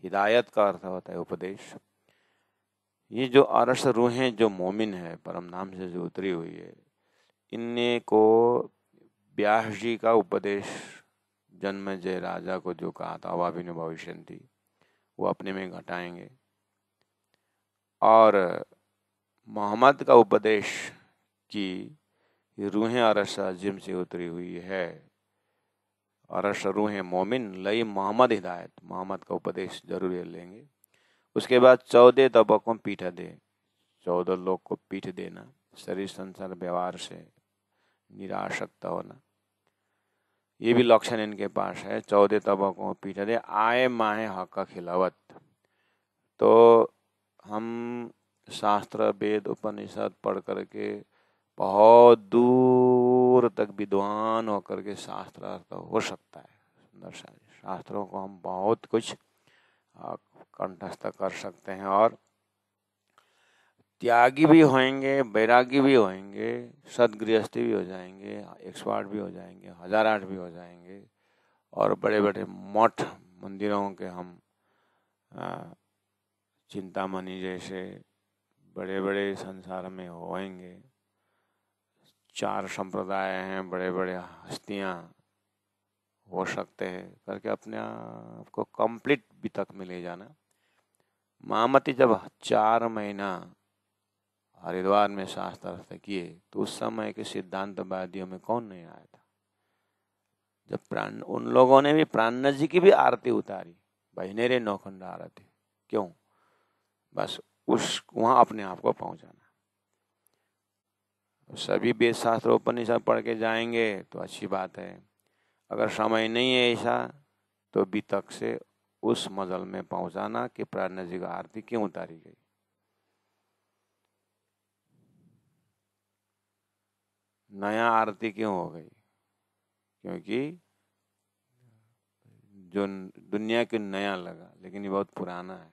हिदायत का अर्थ होता है उपदेश। ये जो अरश रूहें जो मोमिन है, परम धाम से जो उतरी हुई है, इन्हें को व्यास जी का उपदेश जन्मेजय राजा को जो कहा था अवाभिन भविष्यन्ति, वो अपने में घटाएंगे। और मोहम्मद का उपदेश की रूहें अरश अजीम से उतरी हुई है, अरश रूहें मोमिन लई मोहम्मद हिदायत, मोहम्मद का उपदेश जरूर लेंगे। उसके बाद 14 तबकों पीठ दे, 14 लोग को पीठ देना, शरीर संसार व्यवहार से निरासक्त होना, ये भी लक्षण इनके पास है। 14 तबकों पीठ दे, आए माहे हक खिलावत। तो हम शास्त्र वेद उपनिषद पढ़ करके बहुत दूर तक विद्वान होकर के शास्त्रार्थ हो सकता है। सुंदर शास्त्रों को हम बहुत कुछ कंठस्थ कर सकते हैं और त्यागी भी होंगे, बैरागी भी होंगे, सदगृहस्थी भी हो जाएंगे, 108 भी हो जाएंगे, 1008 भी हो जाएंगे, और बड़े बड़े मठ मंदिरों के हम चिंतामणि जैसे बड़े बड़े संसार में होंगे। 4 संप्रदाय हैं, बड़े बड़े हस्तियां हो सकते हैं करके अपने आप को कंप्लीट भी तक में ले जाना। महामती जब 4 महीना हरिद्वार में शास्त्रार्थ किए तो उस समय के सिद्धांतवादियों में कौन नहीं आया था? जब उन लोगों ने भी प्राण जी की भी आरती उतारी, बहिनेरे नौखंड आरती, क्यों? बस उस वहां अपने आप को पहुंचाना। सभी वेद शास्त्र उपनिषद पढ़ के जाएंगे तो अच्छी बात है, अगर समय नहीं है ऐसा तो बीतक से उस मजल में पहुंचाना कि प्राण जी का आरती क्यों उतारी गई। नया आरती क्यों हो गई? क्योंकि जो दुनिया के नया लगा, लेकिन ये बहुत पुराना है।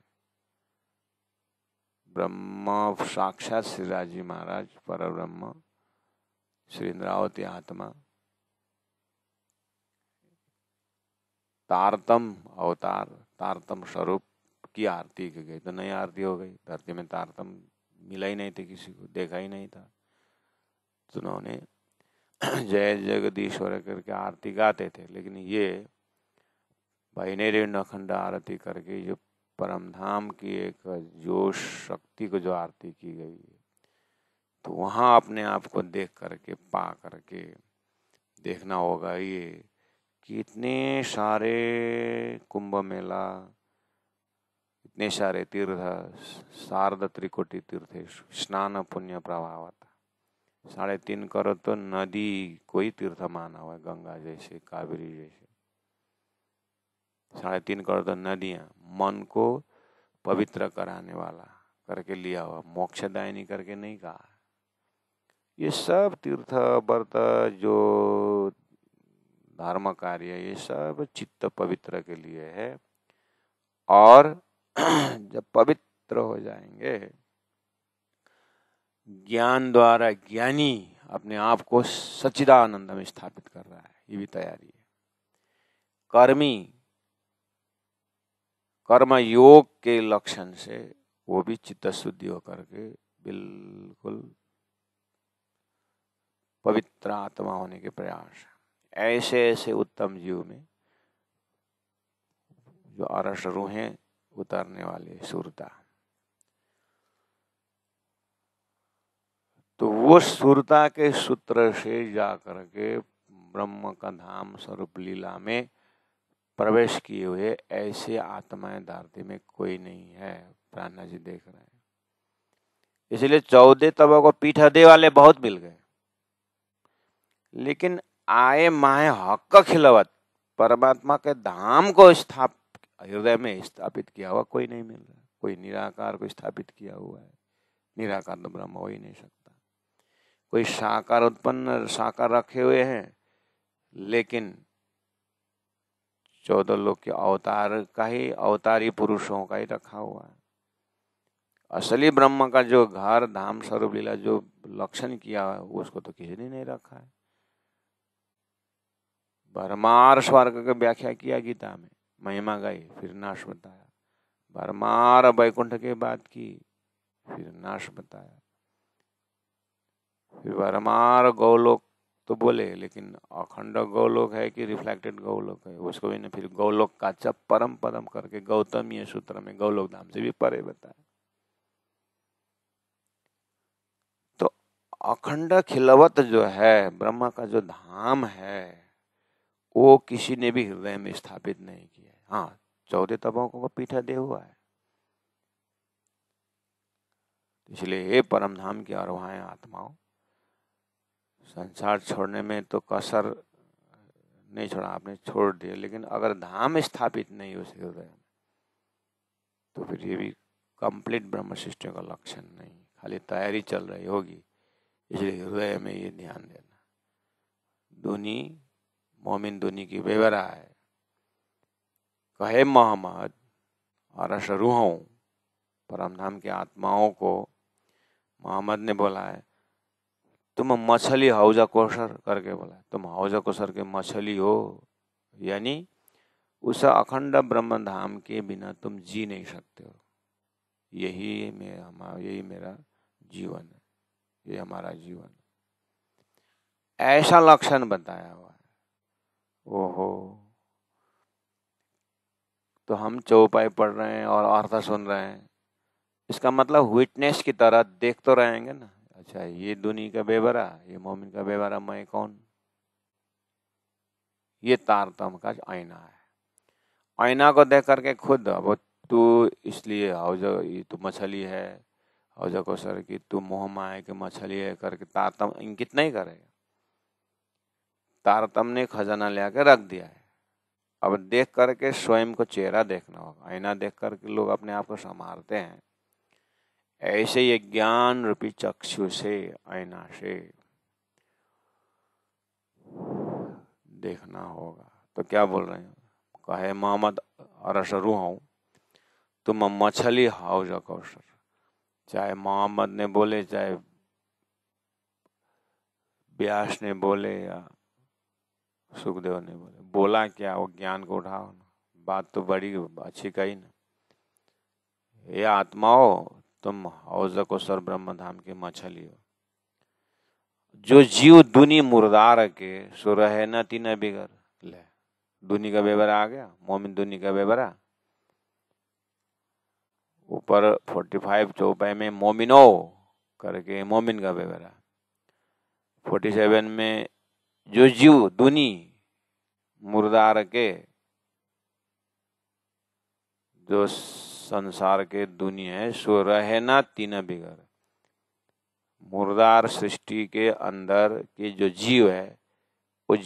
ब्रह्म साक्षात श्री राजी महाराज पर ब्रह्म श्री इंद्रावती आत्मा तारतम अवतार, तारतम स्वरूप की आरती की गई तो नई आरती हो गई। धरती में तारतम मिला ही नहीं थे, किसी को देखा ही नहीं था, तो उन्होंने जय जगदीश्वर करके आरती गाते थे। लेकिन ये बहिनेरे नखंड आरती करके जो परम धाम की एक जोश शक्ति को जो आरती की गई है, तो वहाँ अपने आप को देख करके पा करके देखना होगा ये कि इतने सारे कुंभ मेला, इतने सारे तीर्थ, शारद त्रिकोटि तीर्थ स्नान पुण्य प्रभावता, 3.5 करोड़ तो नदी कोई तीर्थ माना हुआ है, गंगा जैसे, कावेरी जैसे। 3.5 करोड़ तो नदियां मन को पवित्र कराने वाला करके लिया हुआ, मोक्षदायिनी करके नहीं कहा। ये सब तीर्थ व्रत जो धर्म कार्य, ये सब चित्त पवित्र के लिए है। और जब पवित्र हो जाएंगे, ज्ञान द्वारा ज्ञानी अपने आप को सच्चिदानंद में स्थापित कर रहा है, ये भी तैयारी है। कर्मी कर्म योग के लक्षण से वो भी चित्त शुद्धि होकर के बिल्कुल पवित्र आत्मा होने के प्रयास है। ऐसे ऐसे उत्तम जीव में जो अरस रूहें उतरने वाली सुरता, तो वो सुरता के सूत्र से जाकर के ब्रह्म का धाम स्वरूप लीला में प्रवेश किए हुए ऐसे आत्माएं धरती में कोई नहीं है। प्राणा जी देख रहे हैं, इसलिए 14 तबों को पीठा दे वाले बहुत मिल गए, लेकिन आए माहे हक खिलवत, परमात्मा के धाम को हृदय में स्थापित किया हुआ कोई नहीं मिल रहा। कोई निराकार को स्थापित किया हुआ है, निराकार तो ब्रह्म हो ही नहीं सकता। कोई साकार उत्पन्न साकार रखे हुए हैं, लेकिन 14 लोग के अवतार का ही, अवतारी पुरुषों का ही रखा हुआ है। असली ब्रह्म का जो घर धाम स्वरूप लीला जो लक्षण किया है उसको तो किसी ने नहीं रखा है। भरमार स्वर्ग की व्याख्या किया गीता में, महिमा गाई, फिर नाश बताया। भरमार वैकुंठ की बात की, फिर नाश बताया। फिर भरमार गौलोक तो बोले, लेकिन अखंड गौलोक है कि रिफ्लेक्टेड गौलोक है उसको भी ने फिर गौलोक का चप परम पदम करके गौतमीय सूत्र में गौलोक धाम से भी परे बताया। तो अखंड खिलवत जो है ब्रह्मा का जो धाम है वो किसी ने भी हृदय में स्थापित नहीं किया है। हाँ, 14 तपों को पीठा दे हुआ है। इसलिए हे परम धाम की आरोहाएं आत्माओं, संसार छोड़ने में तो कसर नहीं छोड़ा, आपने छोड़ दिया, लेकिन अगर धाम स्थापित नहीं उस हृदय में तो फिर ये भी कंप्लीट ब्रह्म सृष्टि का लक्षण नहीं, खाली तैयारी चल रही होगी। इसलिए हृदय में ये ध्यान देना। दुनी मोमिन दुनी की बेवरा है, कहे मोहम्मद अरश रूहों, परम धाम की आत्माओं को मोहम्मद ने बोला है, तुम मछली हौजा कोसर करके बोला, तुम हौजा कोसर के मछली हो, यानी उस अखंड ब्रह्म धाम के बिना तुम जी नहीं सकते हो। यही मेरा जीवन है, ये हमारा जीवन है, ऐसा लक्षण बताया हुआ है। ओहो, तो हम चौपाई पढ़ रहे हैं और अर्थ सुन रहे हैं, इसका मतलब विटनेस की तरह देख तो रहेंगे ना। अच्छा, ये दुनिया का बेवरा, ये मोमिन का बेवरा, मैं कौन? ये तारतम्य का आईना है। आईना को देख करके खुद अब तू इसलिए हौजा, ये तू मछली है, हौजा को सर की तू मोह माया के मछली है करके तारतम्य इंकित नहीं करेगा। तारतम्य ने खजाना ले आकर रख दिया है। अब देख करके स्वयं को चेहरा देखना होगा। आईना देख करके लोग अपने आप को संभालते हैं, ऐसे ये ज्ञान रूपी चक्षु से, आईना से देखना होगा। तो क्या बोल रहे हैं? कहे मोहम्मद अरश रूहों, तुम मछली हौजा कौशर। चाहे मोहम्मद ने बोले, चाहे व्यास ने बोले या सुखदेव ने बोले, बोला क्या? वो ज्ञान को उठाओ ना, बात तो बड़ी अच्छी कही ना। ये आत्माओं, तुम हौजा कोसर ब्रह्म धाम की मछली हो। जो जीव दुनी मुर्दार के सो रहे न तीन बिगर। ले, दुनी का बेवरा आ गया, मोमिन दुनी का बेवरा। ऊपर 45 चौपाई में मोमिनो करके मोमिन का बेवरा। 47 में जो जीव दुनी मुर्दार के, जो संसार के दुनिया है, सो रहे ना तीन बिगर। मुर्दार सृष्टि के अंदर के जो जीव है, वो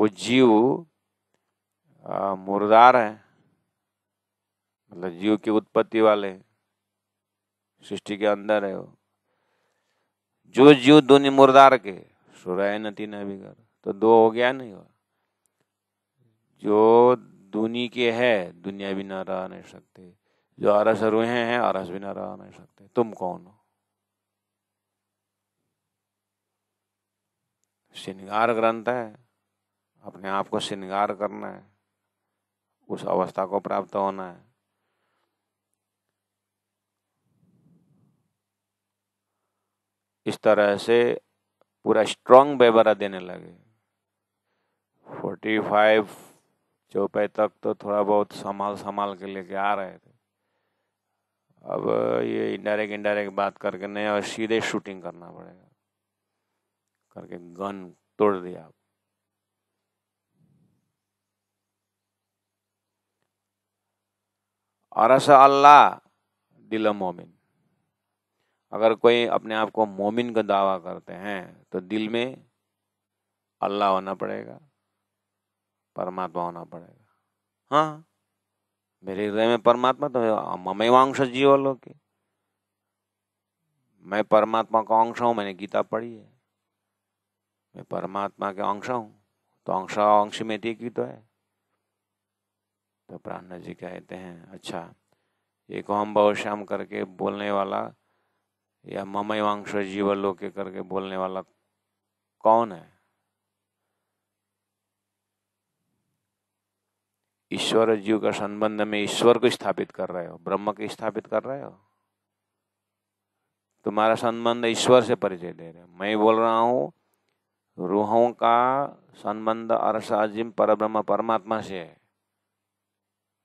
जीव मुर्दार है, मतलब जीव की उत्पत्ति वाले सृष्टि के अंदर है। वो जो जीव दुनी मुर्दार के सो रहे न तीन बिगर, तो दो हो गया नहीं हुआ। जो दुनी के है, दुनिया भी न रह नहीं सकते। जो अरस रूहे हैं, अरस भी न रह नहीं सकते। तुम कौन हो? श्रृंगार ग्रंथ है, अपने आप को श्रृंगार करना है, उस अवस्था को प्राप्त होना है। इस तरह से पूरा स्ट्रॉन्ग बेवरा देने लगे। 45 चौपाई तक तो थोड़ा बहुत संभाल के लेके आ रहे थे। अब ये इनडायरेक्ट बात करके नहीं, और सीधे शूटिंग करना पड़ेगा करके गन तोड़ दिया। अरस अल्लाह दिल मोमिन। अगर कोई अपने आप को मोमिन का दावा करते हैं तो दिल में अल्लाह होना पड़ेगा, परमात्मा होना पड़ेगा। हाँ, मेरे हृदय में परमात्मा तो है। ममेवांश जीवलोके, मैं परमात्मा का अंश हूँ, मैंने गीता पढ़ी है। मैं परमात्मा के अंश हूँ, तो अंश में एक ही तो है। तो प्राण जी कहते हैं, अच्छा एक हम बहु श्याम करके बोलने वाला या ममई वांश जीवलोके करके बोलने वाला कौन है? ईश्वर जीव का संबंध में ईश्वर को स्थापित कर रहे हो, ब्रह्म को स्थापित कर रहे हो। तुम्हारा संबंध ईश्वर से परिचय दे रहे हो। मैं बोल रहा हूँ रूहों का संबंध अरसाजिम परब्रह्म परमात्मा से है।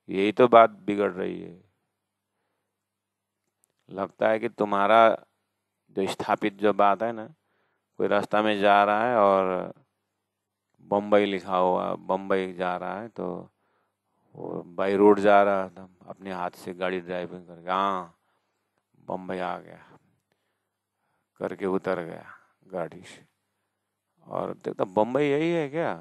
यही तो बात बिगड़ रही है। लगता है कि तुम्हारा जो स्थापित जो बात है ना, कोई रास्ता में जा रहा है और बम्बई लिखा हुआ, बम्बई जा रहा है, तो वो बाई रोड जा रहा था, अपने हाथ से गाड़ी ड्राइविंग करके हाँ बम्बई आ गया करके उतर गया गाड़ी से, और देखता बम्बई यही है क्या?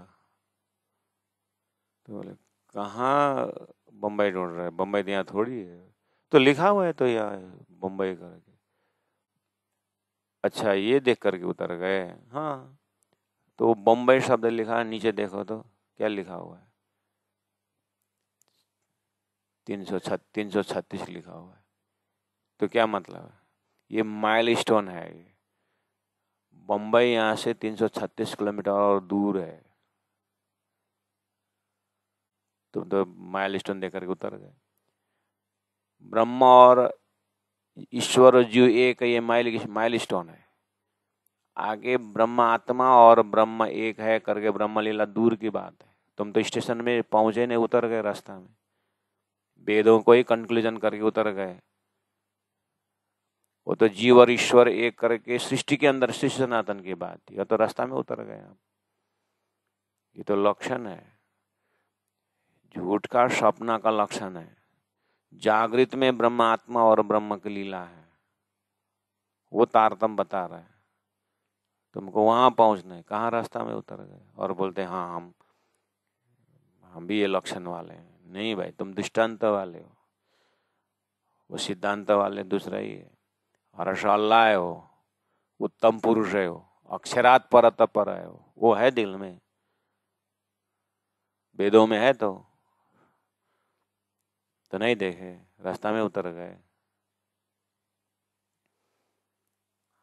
तो बोले कहाँ बम्बई ढूंढ रहे, बम्बई तो यहाँ थोड़ी है, तो लिखा हुआ है तो यहाँ बम्बई करके। अच्छा ये देख करके उतर गए। हाँ तो बम्बई शब्द लिखा है, नीचे देखो तो क्या लिखा हुआ है? 336 लिखा हुआ है। तो क्या मतलब है? ये माइलस्टोन है। ये बम्बई यहाँ से 336 किलोमीटर और दूर है। तुम तो माइलस्टोन देख करके उतर गए। ब्रह्म और ईश्वर और जीव एक है, ये माइलस्टोन है। आगे ब्रह्म आत्मा और ब्रह्म एक है करके ब्रह्म लीला दूर की बात है। तुम तो स्टेशन में पहुंचे नहीं, उतर गए रास्ता में, वेदों को ही कंक्लूजन करके उतर गए। वो तो जीव और ईश्वर एक करके सृष्टि के अंदर सृष्टि सनातन की बात थी, तो रास्ता में उतर गए आप। ये तो लक्षण है, झूठ का सपना का लक्षण है। जागृत में ब्रह्म आत्मा और ब्रह्म की लीला है, वो तारतम्य बता रहा है। तुमको वहां पहुंचना है, कहाँ रास्ता में उतर गए और बोलते हैं हाँ हम भी ये लक्षण वाले हैं। नहीं भाई, तुम दृष्टांत वाले हो, वो सिद्धांत वाले दूसरा ही है। हर्षाल्लाह हो, उत्तम पुरुष है हो, अक्षरात परत पर है हो, वो है दिल में, वेदों में है तो नहीं देखे, रास्ता में उतर गए।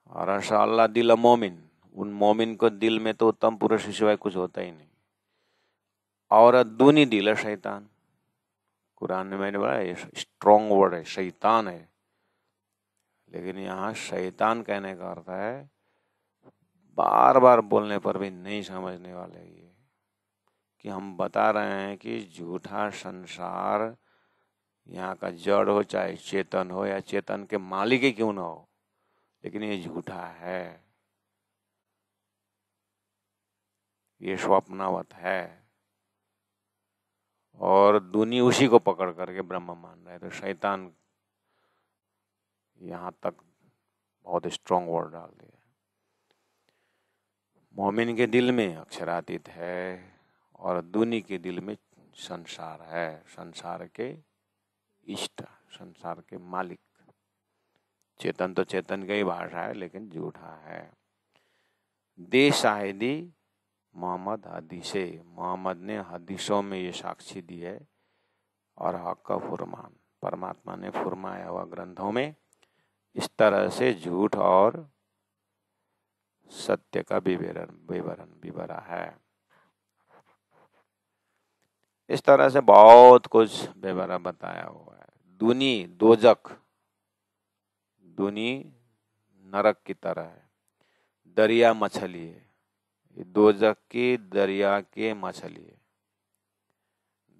और हर्षाल्लाह दिल मोमिन, उन मोमिन को दिल में तो उत्तम पुरुष सिवाय कुछ होता ही नहीं। और दूनी दिल है शैतान। कुरान में मैंने बोला ये स्ट्रॉन्ग वर्ड है, शैतान है, लेकिन यहाँ शैतान कहने का अर्थ है बार बार बोलने पर भी नहीं समझने वाले ये, कि हम बता रहे हैं कि झूठा संसार यहाँ का जड़ हो चाहे चेतन हो या चेतन के मालिक ही क्यों ना हो, लेकिन ये झूठा है, ये स्वप्नावत है। और दुनिया उसी को पकड़ करके ब्रह्म मान रहे हैं। तो शैतान यहाँ तक बहुत स्ट्रॉन्ग वर्ड डाल दिया। मोमिन के दिल में अक्षरातीत है और दुनी के दिल में संसार है, संसार के इष्ट, संसार के मालिक। चेतन तो चेतन की ही भाषा है, लेकिन झूठा है। दे शाहिदी मोहम्मद हदीसे, मोहम्मद ने हदीसों में ये साक्षी दी है, और हक का फुरमान, परमात्मा ने फुरमाया हुआ ग्रंथों में इस तरह से झूठ और सत्य का विवरण विवरा है। इस तरह से बहुत कुछ विवरण बताया हुआ है। दुनी दोजक, दुनी नरक की तरह है, दरिया मछली है, दोजक की दरिया के मछली है।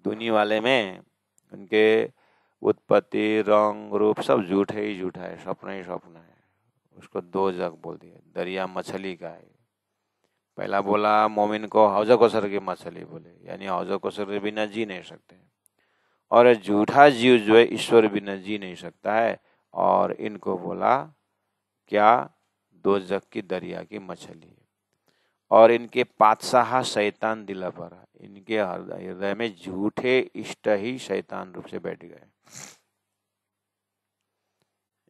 दुनी वाले में उनके उत्पत्ति, रंग, रूप सब झूठे ही झूठा है, स्वप्न ही स्वप्न है। उसको दोजक बोल दिया, दरिया मछली का है। पहला बोला मोमिन को हौज कौसर की मछली बोले, यानी हौज कौसर के बिना जी नहीं सकते। और झूठा जीव जो है ईश्वर बिना जी नहीं सकता है, और इनको बोला क्या? दोजक की दरिया की मछली। और इनके पातशाह शैतान दिला पर, इनके हृदय में झूठे इष्ट ही शैतान रूप से बैठ गए।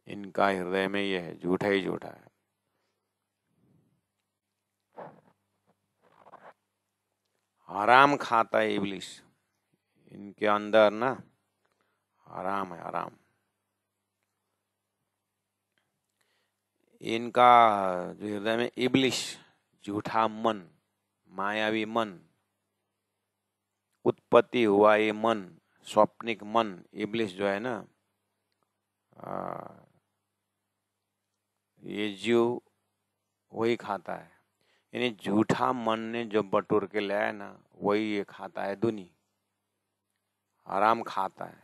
इनका हृदय में यह है, झूठा ही झूठा है। हराम खाता है इब्लिस, इनके अंदर ना आराम है, आराम। इनका जो हृदय में इब्लिश, झूठा मन, मायावी मन, उत्पत्ति हुआ ये मन, स्वप्निक मन, इब्लिश जो है ना, ये जीव वही खाता है। यानी झूठा मन ने जो बटोर के लाया ना, वही ये खाता है। दुनी आराम खाता है,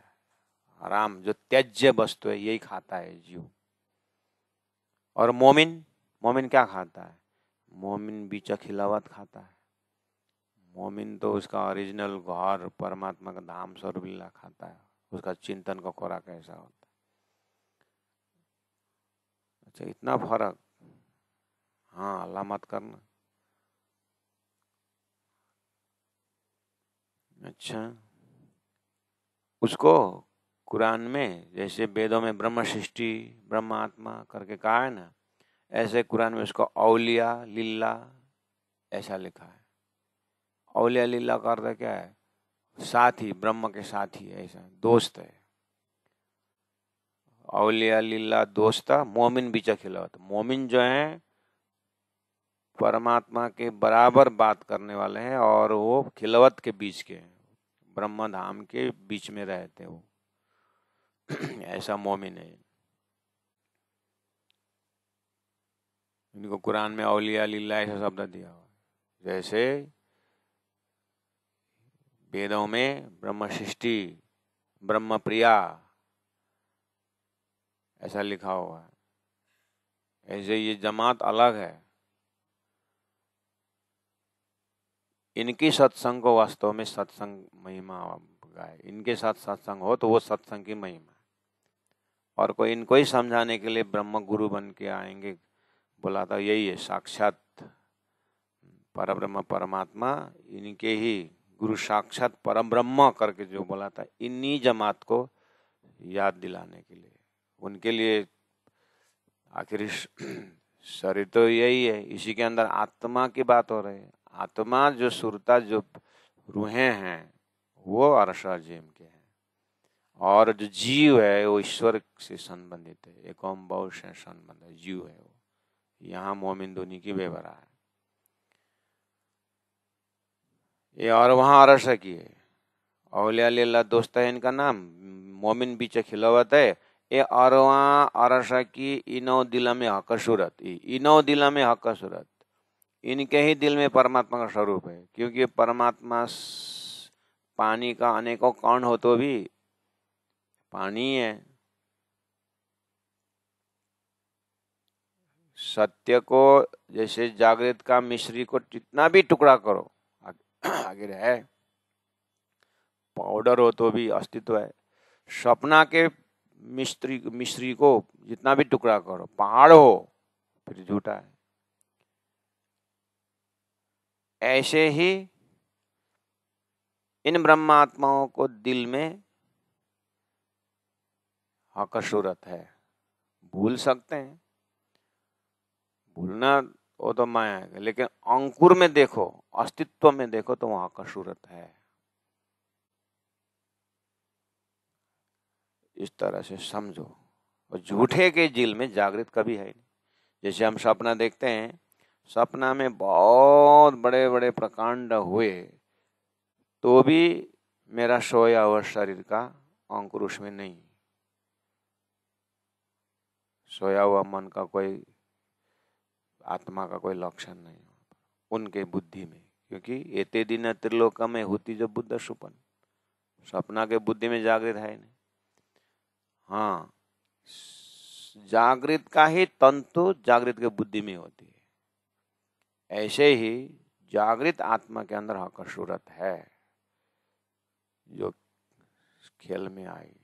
आराम जो त्याज्य वस्तु है यही खाता है जीव। और मोमिन, मोमिन क्या खाता है? मोमिन बीचा खिलावत खाता है। मोमिन तो उसका ओरिजिनल घर परमात्मा का धाम स्वरूप लीला खाता है। उसका चिंतन का खुराक ऐसा होता है। अच्छा, इतना फर्क? हाँ, अल्लाह मत करना। अच्छा, उसको कुरान में जैसे वेदों में ब्रह्म सृष्टि, ब्रह्म आत्मा करके कहा है ना, ऐसे कुरान में उसको औलिया लिल्ला ऐसा लिखा है। औलिया लिल्ला का अर्थ क्या है? साथी, ब्रह्म के साथी, ऐसा दोस्त है। औलिया लिल्ला दोस्ता, मोमिन बीचा खिलावत। मोमिन जो है परमात्मा के बराबर बात करने वाले हैं और वो खिलवत के बीच के हैं, ब्रह्म धाम के बीच में रहते हो। ऐसा मोमिन है। इनको कुरान में औलिया लिल्ला ऐसा शब्द दिया हुआ। जैसे वेदों में ब्रह्म सृष्टि, ब्रह्म प्रिया ऐसा लिखा हुआ है, ऐसे ये जमात अलग है। इनकी सत्संग को वास्तव में सत्संग महिमा गाए। इनके साथ सत्संग हो तो वो सत्संग की महिमा। और कोई इनको ही समझाने के लिए ब्रह्म गुरु बन के आएंगे, बोला था यही है, साक्षात परब्रह्म परमात्मा इनके ही गुरु, साक्षात परम ब्रह्म करके जो बोला था, इन्हीं जमात को याद दिलाने के लिए, उनके लिए। आखिर शरीर तो यही है, इसी के अंदर आत्मा की बात हो रही है। आत्मा जो सुरता, जो रूहें हैं वो अर्शाजीम के हैं, और जो जीव है वो ईश्वर से संबंधित है, एक ओम बहु से संबंधित जीव है वो। यहाँ मोमिन दुनी की बेवरा है ये, और वहाँ अरश की है। औलिया लिल्ला दोस्त है इनका नाम, मोमिन बीच खिलवत है ए। और वहाँ अरश की इनो दिला में हक सूरत, इनो दिला में हक सूरत, इनके ही दिल में परमात्मा का स्वरूप है। क्योंकि परमात्मा पानी का अनेकों कण हो तो भी पानी है। सत्य को जैसे जागृत का मिश्री को जितना भी टुकड़ा करो आगे है, पाउडर हो तो भी अस्तित्व है। सपना के मिश्री को जितना भी टुकड़ा करो, पहाड़ हो फिर झूठा है। ऐसे ही इन ब्रह्मात्माओं को दिल में हक सूरत है। भूल सकते हैं, भूलना वो तो माया है, लेकिन अंकुर में देखो, अस्तित्व में देखो तो वहां का सूरत है। इस तरह से समझो। और झूठे के दिल में जागृत कभी है नहीं। जैसे हम सपना देखते हैं, सपना में बहुत बड़े बड़े प्रकांड हुए तो भी मेरा सोया हुआ शरीर का अंकुर उसमें नहीं, सोया हुआ मन का कोई, आत्मा का कोई लक्षण नहीं उनके बुद्धि में। क्योंकि एते दिन त्रिलोक में होती जो बुद्ध सुपन, सपना के बुद्धि में जागृत है नहीं। हाँ, जागृत का ही तंतु जागृत के बुद्धि में होती है। ऐसे ही जागृत आत्मा के अंदर हक सूरत है जो खेल में आई।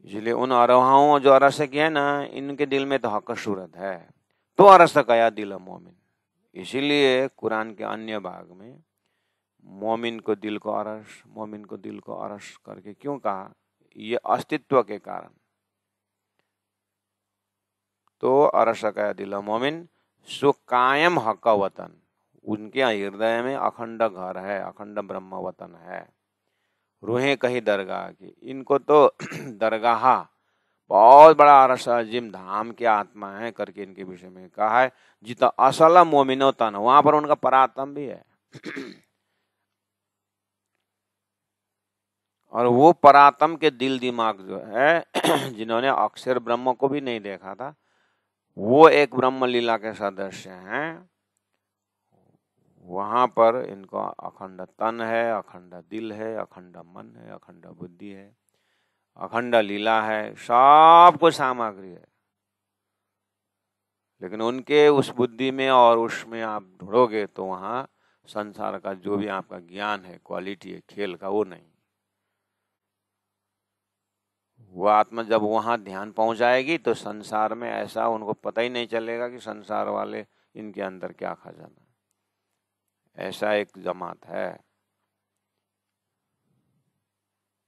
इसलिए उन अरोहाओं जो अरस किया है ना, इनके दिल में तो हक सूरत है, तो अरस कया दिल मोमिन। इसीलिए कुरान के अन्य भाग में मोमिन को दिल को अरस, मोमिन को दिल को अरस करके क्यों कहा? ये अस्तित्व के कारण। तो अरस कया दिल मोमिन सो कायम हक वतन, उनके हृदय में अखंड घर है, अखंड ब्रह्म वतन है। रूहें कही दरगाह की, इनको तो दरगाह बहुत बड़ा अरस अजीम धाम के आत्मा है करके इनके विषय में कहा है। जितना असल मोमिनो तन, वहां पर उनका परात्म भी है। और वो परात्म के दिल दिमाग जो है जिन्होंने अक्षर ब्रह्म को भी नहीं देखा था, वो एक ब्रह्म लीला के सदस्य हैं। वहां पर इनको अखंड तन है, अखंड दिल है, अखंड मन है, अखंड बुद्धि है, अखंड लीला है, सब कुछ सामग्री है। लेकिन उनके उस बुद्धि में और उसमें आप ढूंढोगे तो वहां संसार का जो भी आपका ज्ञान है, क्वालिटी है खेल का, वो नहीं। वो आत्मा जब वहां ध्यान पहुंच जाएगी तो संसार में ऐसा उनको पता ही नहीं चलेगा कि संसार वाले इनके अंदर क्या खजाना है। ऐसा एक जमात है।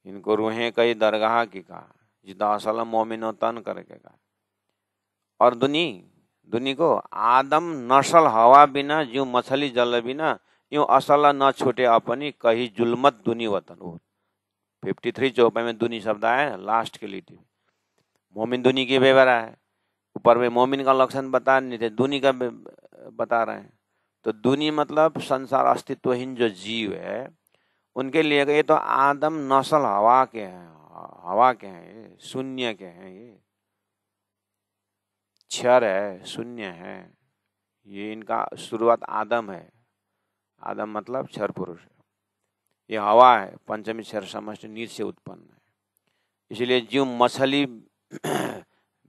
इनको रूहें कई दरगाह की कहा, जिदा असल मोमिनो तन करके कहा। और दुनी को आदम नसल हवा बिना ज्यों मछली जल बिना, यूं असल न छूटे अपनी कही जुलमत दुनी वतन। वो 53 चौपाई में दुनी शब्द आया लास्ट के लिटी। मोमिन दुनी की बेवरा है, ऊपर में मोमिन का लक्षण बता नहीं थे, दुनी का बता रहे हैं। तो दुनी मतलब संसार अस्तित्वहीन जो जीव है उनके लिए ये तो आदम नस्ल हवा के हैं, हवा के हैं, ये शून्य के हैं, ये क्षर है, शून्य है। ये इनका शुरुआत आदम है। आदम मतलब क्षर पुरुष है। ये हवा है, पंचमी क्षर समष्टि नीर से उत्पन्न है। इसलिए जीव मछली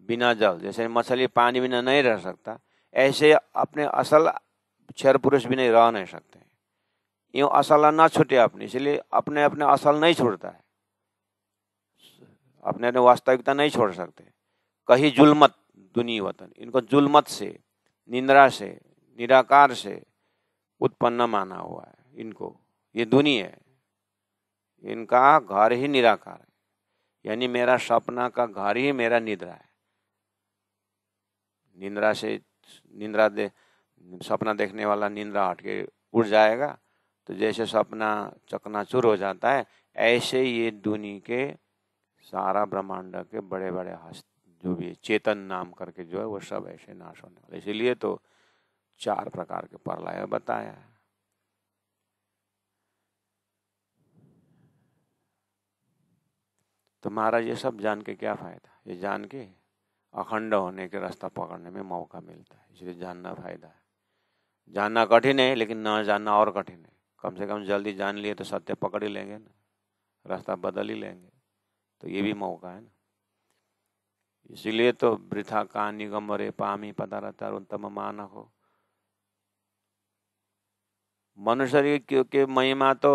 बिना जल, जैसे मछली पानी बिना नहीं रह सकता, ऐसे अपने असल क्षर पुरुष भी नहीं रह नहीं सकते। यूं असल ना छूटे अपने, इसलिए अपने अपने असल नहीं छोड़ता है, अपने अपने वास्तविकता नहीं छोड़ सकते। कहीं जुल्मत दुनी वतन, इनको जुल्मत से, निंद्रा से, निराकार से उत्पन्न माना हुआ है। इनको ये दुनी है, इनका घर ही निराकार है। यानी मेरा सपना का घर ही मेरा निद्रा है। निंद्रा से सपना देखने वाला निंद्रा हट के उड़ जाएगा, तो जैसे सपना चकनाचूर हो जाता है, ऐसे ये दुनी के सारा ब्रह्मांड के बड़े बड़े जो भी चेतन नाम करके जो है वो सब ऐसे नाश होने वाले। इसीलिए तो 4 प्रकार के प्रलय बताया है। तो महाराज ये सब जान के क्या फायदा? ये जान के अखंड होने के रास्ता पकड़ने में मौका मिलता है, इसलिए जानना फायदा है। जानना कठिन है, लेकिन ना जानना और कठिन है। कम से कम जल्दी जान लिए तो सत्य पकड़ ही लेंगे ना, रास्ता बदल ही लेंगे। तो ये भी मौका है ना। इसीलिए तो वृथा का निगम रे पामी पदारथ उत्तम मानक हो। मनुष्य की महिमा तो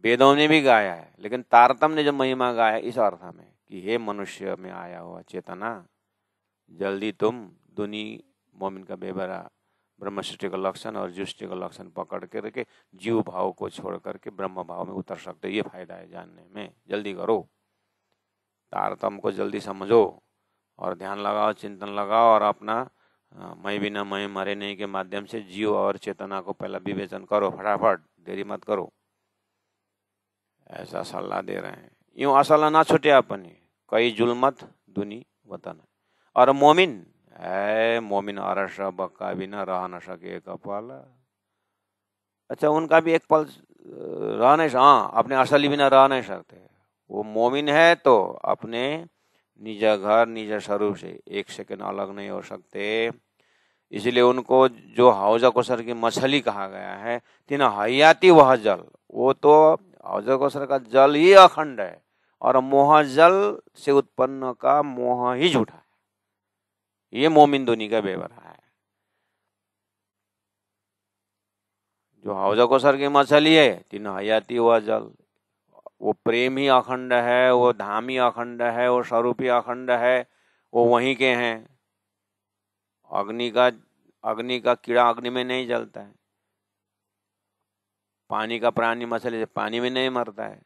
वेदों ने भी गाया है, लेकिन तारतम ने जो महिमा गाया इस अर्थ में कि हे मनुष्य में आया हुआ चेतना, जल्दी तुम दुनी मोमिन का बेबरा ब्रह्म सृष्टि का लक्षण और जुष्टि का लक्षण पकड़ करके जीव भाव को छोड़ करके ब्रह्म भाव में उतर सकते। ये फायदा है जानने में, जल्दी करो, तारतम को जल्दी समझो और ध्यान लगाओ, चिंतन लगाओ और अपना मैं बिना मैं मरे नहीं के माध्यम से जीव और चेतना को पहला विवेचन करो, फटाफट, देरी मत करो। ऐसा सलाह दे रहे हैं। यूं असल ना छूटे अपनी कई जुल्मत दुनी वतन। और मोमिन है, मोमिन अरस बक्का बिना रह न सके कपाल। अच्छा, उनका भी एक पल रह नहीं, हाँ, अपने असली बिना रह नहीं सकते। वो मोमिन है तो अपने निज घर निज स्वरूप से एक सेकंड अलग नहीं हो सकते। इसलिए उनको जो हौजा कोसर की मछली कहा गया है, तीन हयाती वह जल, वो तो हौजा कोसर का जल ही अखंड है और मोह जल से उत्पन्न का मोह ही झूठा है। ये मोमिन दुनी का बेवरा है। जो हौजा कोसर की मछली है, तीन हयाती वह जल, वो प्रेम ही अखंड है, वो धाम ही अखंड है, वो स्वरूप ही अखंड है, वो वहीं के हैं। अग्नि का कीड़ा अग्नि में नहीं जलता है, पानी का प्राणी मछली से पानी में नहीं मरता है,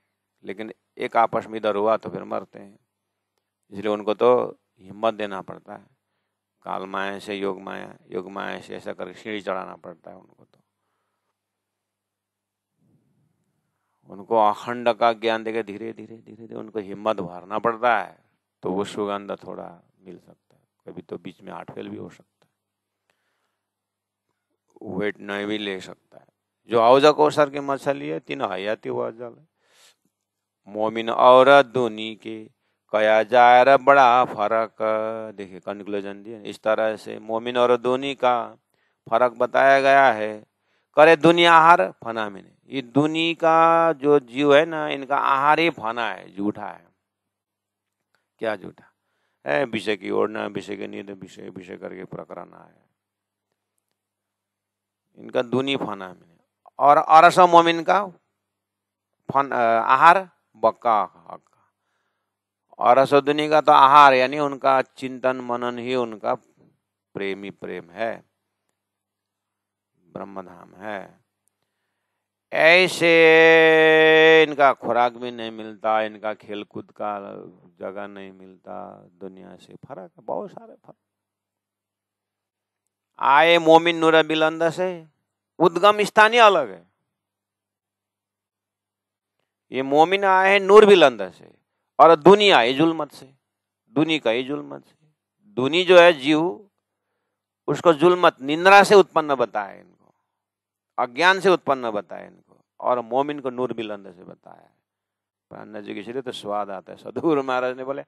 लेकिन एक आपस में इधर हुआ तो फिर मरते हैं। इसलिए उनको तो हिम्मत देना पड़ता है। काल माया से योग माया से ऐसा करके सीढ़ी चढ़ाना पड़ता है उनको। तो उनको अखंड का ज्ञान देकर धीरे धीरे उनको हिम्मत भरना पड़ता है, तो वो सुगंध थोड़ा मिल सकता है। कभी तो बीच में 8 फेल भी हो सकता है, वेट नहीं भी ले सकता है। जो औजा कौसर की मछली है, 3 हयाती हुआ जल है। मोमिन और दुनी के कया जायर बड़ा फर्क। देखिए कंक्लूजन दिए इस तरह से, मोमिन और दुनी का फर्क बताया गया है। करे दुनिया आहार फना में, ये दुनी का जो जीव है ना, इनका आहार ही फना है, झूठा है। क्या झूठा है? विषय की ओढ़ना, विषय की नींद, विषय विषय करके प्रकरण है। इनका दुनी फना में, और अरस मोमिन का फन आहार बक्का हक। और असुद्दुनी का तो आहार यानी उनका चिंतन मनन ही उनका प्रेमी प्रेम है, ब्रह्मधाम है। ऐसे इनका खुराक भी नहीं मिलता, इनका खेलकूद का जगह नहीं मिलता, दुनिया से फर्क है, बहुत सारे फर्क। आए मोमिन नूर बिलंद से, उद्गम स्थान ही अलग है। ये मोमिन आए हैं नूर बिलंद से, और दुनिया है जुल्मत से, दुनी का ही जुल्मत से। दुनी जो है जीव, उसको जुल्मत निंद्रा से उत्पन्न बताया इनको, अज्ञान से उत्पन्न बताया इनको, और मोमिन को नूर बिलंद से बताया। प्राणनाथ जी की श्री तो स्वाद आता है। सदगुरु महाराज ने बोले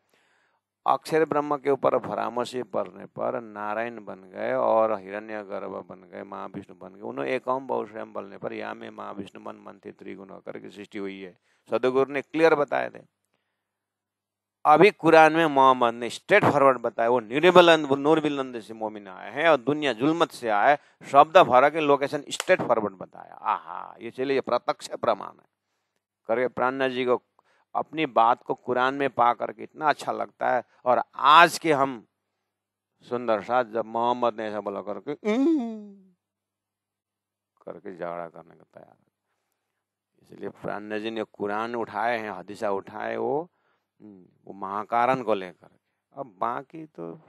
अक्षर ब्रह्म के ऊपर भरामसी पड़ने पर नारायण बन गए और हिरण्यगर्भ बन गए, महाविष्णु बन गए। उन्होंने एकम बहुश्रम बोलने पर या में महाविष्णु मन मंत्री त्रिगुण होकर के सृष्टि हुई है। सदगुरु ने क्लियर बताए थे। अभी कुरान में मोहम्मद ने स्ट्रेट फॉरवर्ड बताया, वो नूर बिलंद से मोमिन आए हैं और दुनिया जुल्मत से आए। शब्द फर्क है, लोकेशन स्ट्रेट फॉरवर्ड बताया। आहा, ये चलिए ये प्रत्यक्ष प्रमाण है। करके प्राणनाथ जी को अपनी बात को कुरान में पा करके इतना अच्छा लगता है। और आज के हम सुंदर साथ जब मोहम्मद ने ऐसा बोला करके झगड़ा करने को तैयार है। इसलिए प्राणनाथ जी ने कुरान उठाए हैं, हदीसा उठाए, वो महाकारण को लेकर। अब बाकी तो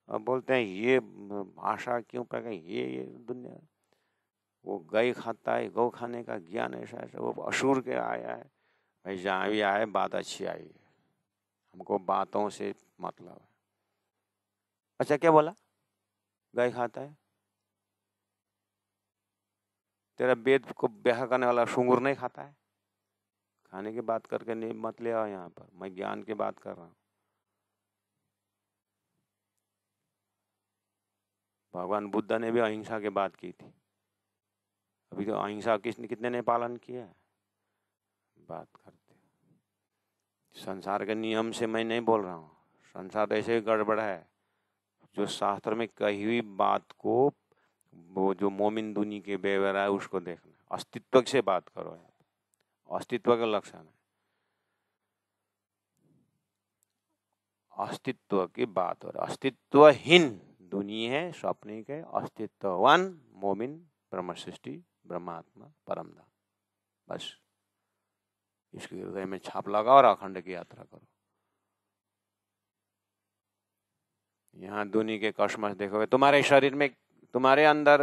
अब बोलते हैं ये भाषा क्यों पड़ गई, ये दुनिया, वो गई खाता है, गौ खाने का ज्ञान ऐसा ऐसा, वो असुर के आया है। भाई जहाँ भी आए बात अच्छी आई है, हमको बातों से मतलब है। अच्छा क्या बोला? गाय खाता है? तेरा वेद को व्याख्या करने वाला सुंगुर नहीं खाता है? खाने की बात करके नहीं मत ले आओ यहाँ पर, मैं ज्ञान की बात कर रहा हूँ। भगवान बुद्ध ने भी अहिंसा की बात की थी। अभी तो अहिंसा कितने ने पालन किया है? बात करते संसार के नियम से मैं नहीं बोल रहा हूँ, संसार ऐसे ही गड़बड़ है। जो शास्त्र में कही हुई बात को, वो जो मोमिन दुनी के बेवरा है उसको देखना, अस्तित्व से बात करो। अस्तित्व का लक्षण है, अस्तित्व की बात हो रही। अस्तित्वहीन दुनिया है, स्वप्निक है। अस्तित्ववान मोमिन ब्रह्म सृष्टि, ब्रह्मात्मा, परमधाम। बस इसके हृदय में छाप लगाओ और अखंड की यात्रा करो। यहाँ दुनिया के कश्मश देखोगे, तुम्हारे शरीर में, तुम्हारे अंदर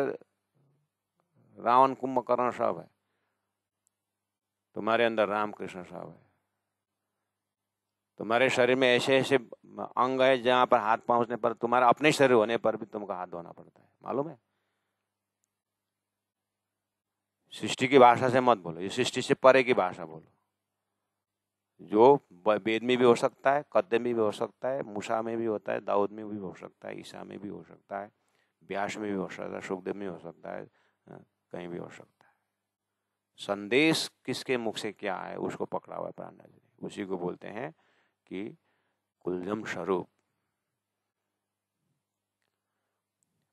रावण कुंभकर्ण सब है, तुम्हारे अंदर रामकृष्ण सब है। तुम्हारे शरीर में ऐसे ऐसे अंग है जहां पर हाथ पहुंचने पर, तुम्हारा अपने शरीर होने पर भी तुमको हाथ धोना पड़ता है, मालूम है? सृष्टि की भाषा से मत बोलो, ये सृष्टि से परे की भाषा बोलो। जो वेद में भी हो सकता है, कद्दे में भी हो सकता है, मूसा में भी होता है, दाऊद में भी हो सकता है, ईसा में भी हो सकता है, व्यास में भी हो सकता है, सुखदेव में हो सकता है, कहीं भी हो सकता है। संदेश किसके मुख से क्या है उसको पकड़ा हुआ है प्राणनाथ जी, उसी को बोलते हैं कि कुलजम स्वरूप।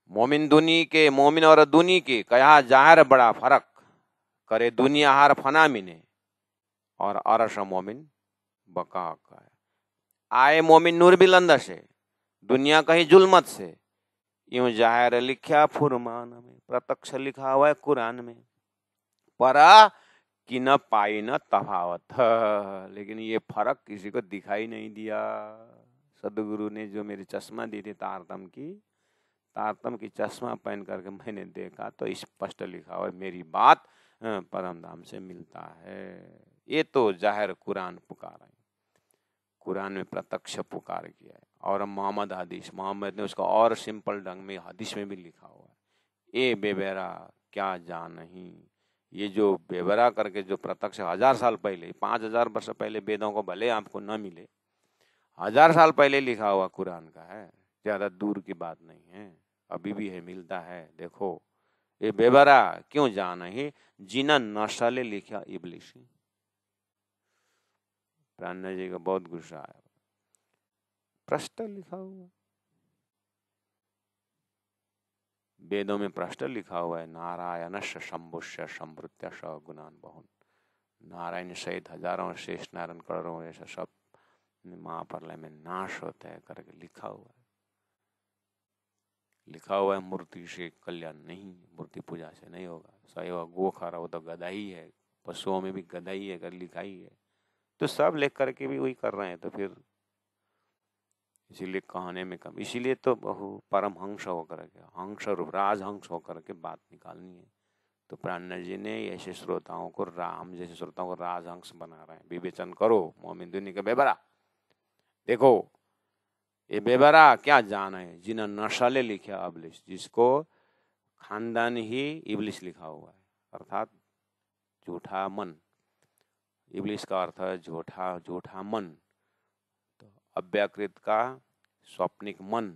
मोमिन और दुनी के कया जाहिर बड़ा फर्क। करे दुनिया हार फना मिने, और अरस मोमिन बका का है। आए मोमिन नूर बिलंद से, दुनिया कहीं जुल्मत से। यूं जाहिर लिखा फुरमान में, प्रत्यक्ष लिखा हुआ है कुरान में। परा कि न पाई न तफावत, लेकिन ये फर्क किसी को दिखाई नहीं दिया। सदगुरु ने जो मेरी चश्मा दी थी तारतम की, तारतम की चश्मा पहन करके मैंने देखा तो स्पष्ट लिखा हुआ है, मेरी बात परम धाम से मिलता है। ये तो जाहिर कुरान पुकारा है, कुरान में प्रत्यक्ष पुकार किया है। और मोहम्मद हदीस, मोहम्मद ने उसका और सिंपल ढंग में हदीस में भी लिखा हुआ है, ए बेबेरा क्या जानही। ये जो बेबरा करके जो प्रत्यक्ष 1000 साल पहले, 5000 वर्ष पहले वेदों को भले आपको न मिले, 1000 साल पहले लिखा हुआ कुरान का है, ज्यादा दूर की बात नहीं है, अभी भी है, मिलता है। देखो, ये बेबरा क्यों जानही, जिना नशले लिखा इबलिसी। प्राण जी का बहुत गुस्सा आया, प्रश्न लिखा हुआ, वेदों में प्रश्न लिखा हुआ है, नारायणस्य शंभुष्य संभृत्य स गुणान बहुन। नारायण सहित हजारों शेष नारायण करोड़ों ऐसा सब महाप्रलय में नाश होता है करके लिखा हुआ है। लिखा हुआ है मूर्ति से कल्याण नहीं, मूर्ति पूजा से नहीं होगा। सही हुआ गो खा रहा, वो तो गधा ही है, पशुओं में भी गधा ही है, कर लिखा ही है। तो सब लेख करके भी वही कर रहे हैं, तो फिर इसीलिए कहने में कम, इसीलिए तो बहु परमहंस होकर के, हंस राजहंस होकर के बात निकालनी है। तो प्राण जी ने ऐसे श्रोताओं को, हम जैसे श्रोताओं को राजहंस बना रहे हैं। विवेचन करो मोमिन दुनिया का बेबरा, देखो ये बेबरा क्या जान है, जिन्हें नशले लिखा अबलिस, जिसको खानदान ही इबलिस लिखा हुआ है, अर्थात झूठा मन। इबलिस का अर्थ है झूठा, झूठा मन। तो अव्याकृत का स्वप्निक मन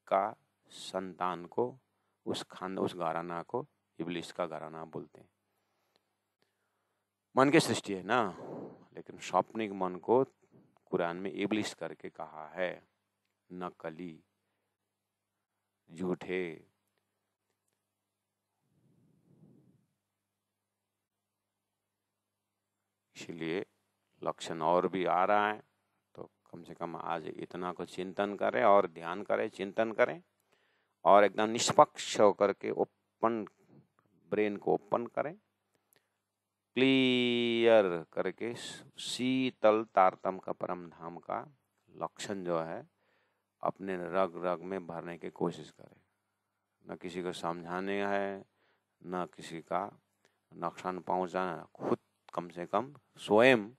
का संतान को, उस घराना को इबलिस का घराना बोलते हैं। मन की सृष्टि है ना, लेकिन स्वप्निक मन को कुरान में इबलिस करके कहा है, नकली, झूठे। इसलिए लक्षण और भी आ रहा है, तो कम से कम आज इतना को चिंतन करें और ध्यान करें, चिंतन करें, और एकदम निष्पक्ष होकर के ओपन ब्रेन को ओपन करें, क्लियर करके शीतल तारतम का परम धाम का लक्षण जो है अपने रग रग में भरने की कोशिश करें। न किसी को समझाने है, न किसी का नुकसान पहुंचाना, खुद कम से कम स्वयं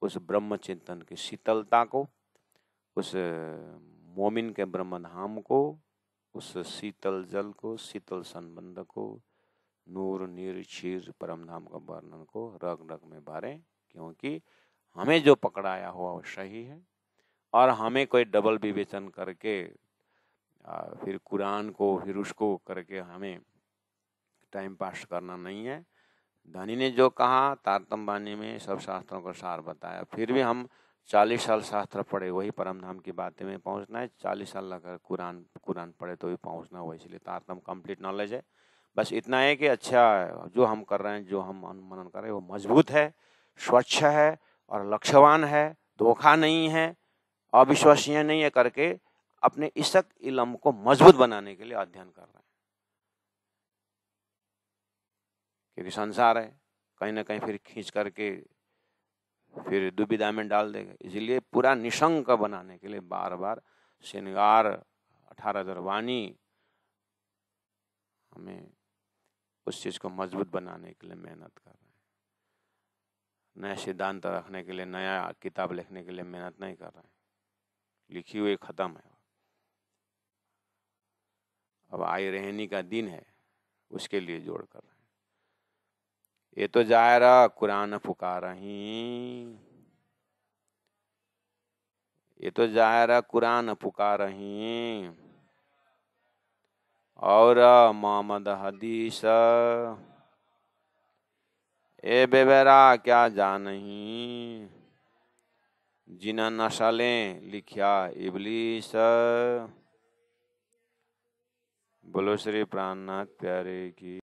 उस ब्रह्म चिंतन की शीतलता को, उस मोमिन के ब्रह्म धाम को, उस शीतल जल को, शीतल संबंध को, नूर नीर क्षीर परम धाम का वर्णन को रग रग में भरें। क्योंकि हमें जो पकड़ाया हुआ वो सही है, और हमें कोई डबल विवेचन करके फिर कुरान को फिर उसको करके हमें टाइम पास करना नहीं है। धनी ने जो कहा तारतम वाणी में सब शास्त्रों का सार बताया, फिर भी हम 40 साल शास्त्र पढ़े वही परम धाम की बातें में पहुंचना है, 40 साल अगर कुरान पढ़े तो भी पहुंचना हुआ। इसलिए तारतम कंप्लीट नॉलेज है। बस इतना है कि अच्छा जो हम कर रहे हैं, जो हम मनन कर रहे हैं वो मजबूत है, स्वच्छ है और लक्ष्यवान है, धोखा नहीं है, अविश्वसनीय नहीं है करके अपने इसक इलम को मजबूत बनाने के लिए अध्ययन कर रहे हैं। क्योंकि संसार है, कहीं ना कहीं फिर खींच करके फिर दुविधा में डाल देगा। इसलिए पूरा निशंक बनाने के लिए बार बार श्रृंगार 18,000 वाणी हमें उस चीज को मजबूत बनाने के लिए मेहनत कर रहे हैं। नया सिद्धांत रखने के लिए, नया किताब लिखने के लिए मेहनत नहीं कर रहे हैं, लिखी हुई खत्म है। अब आई रहनी का दिन है, उसके लिए जोड़ कर रहे हैं। ये तो जायरा कुरान पुकारही, ये तो जायरा कुरान पुकारही, और मोहम्मद हदीस, ए बेबेरा क्या जानही, जिना नशलें लिखा इबलीस। बोलो श्री प्राणनाथ प्यारे की।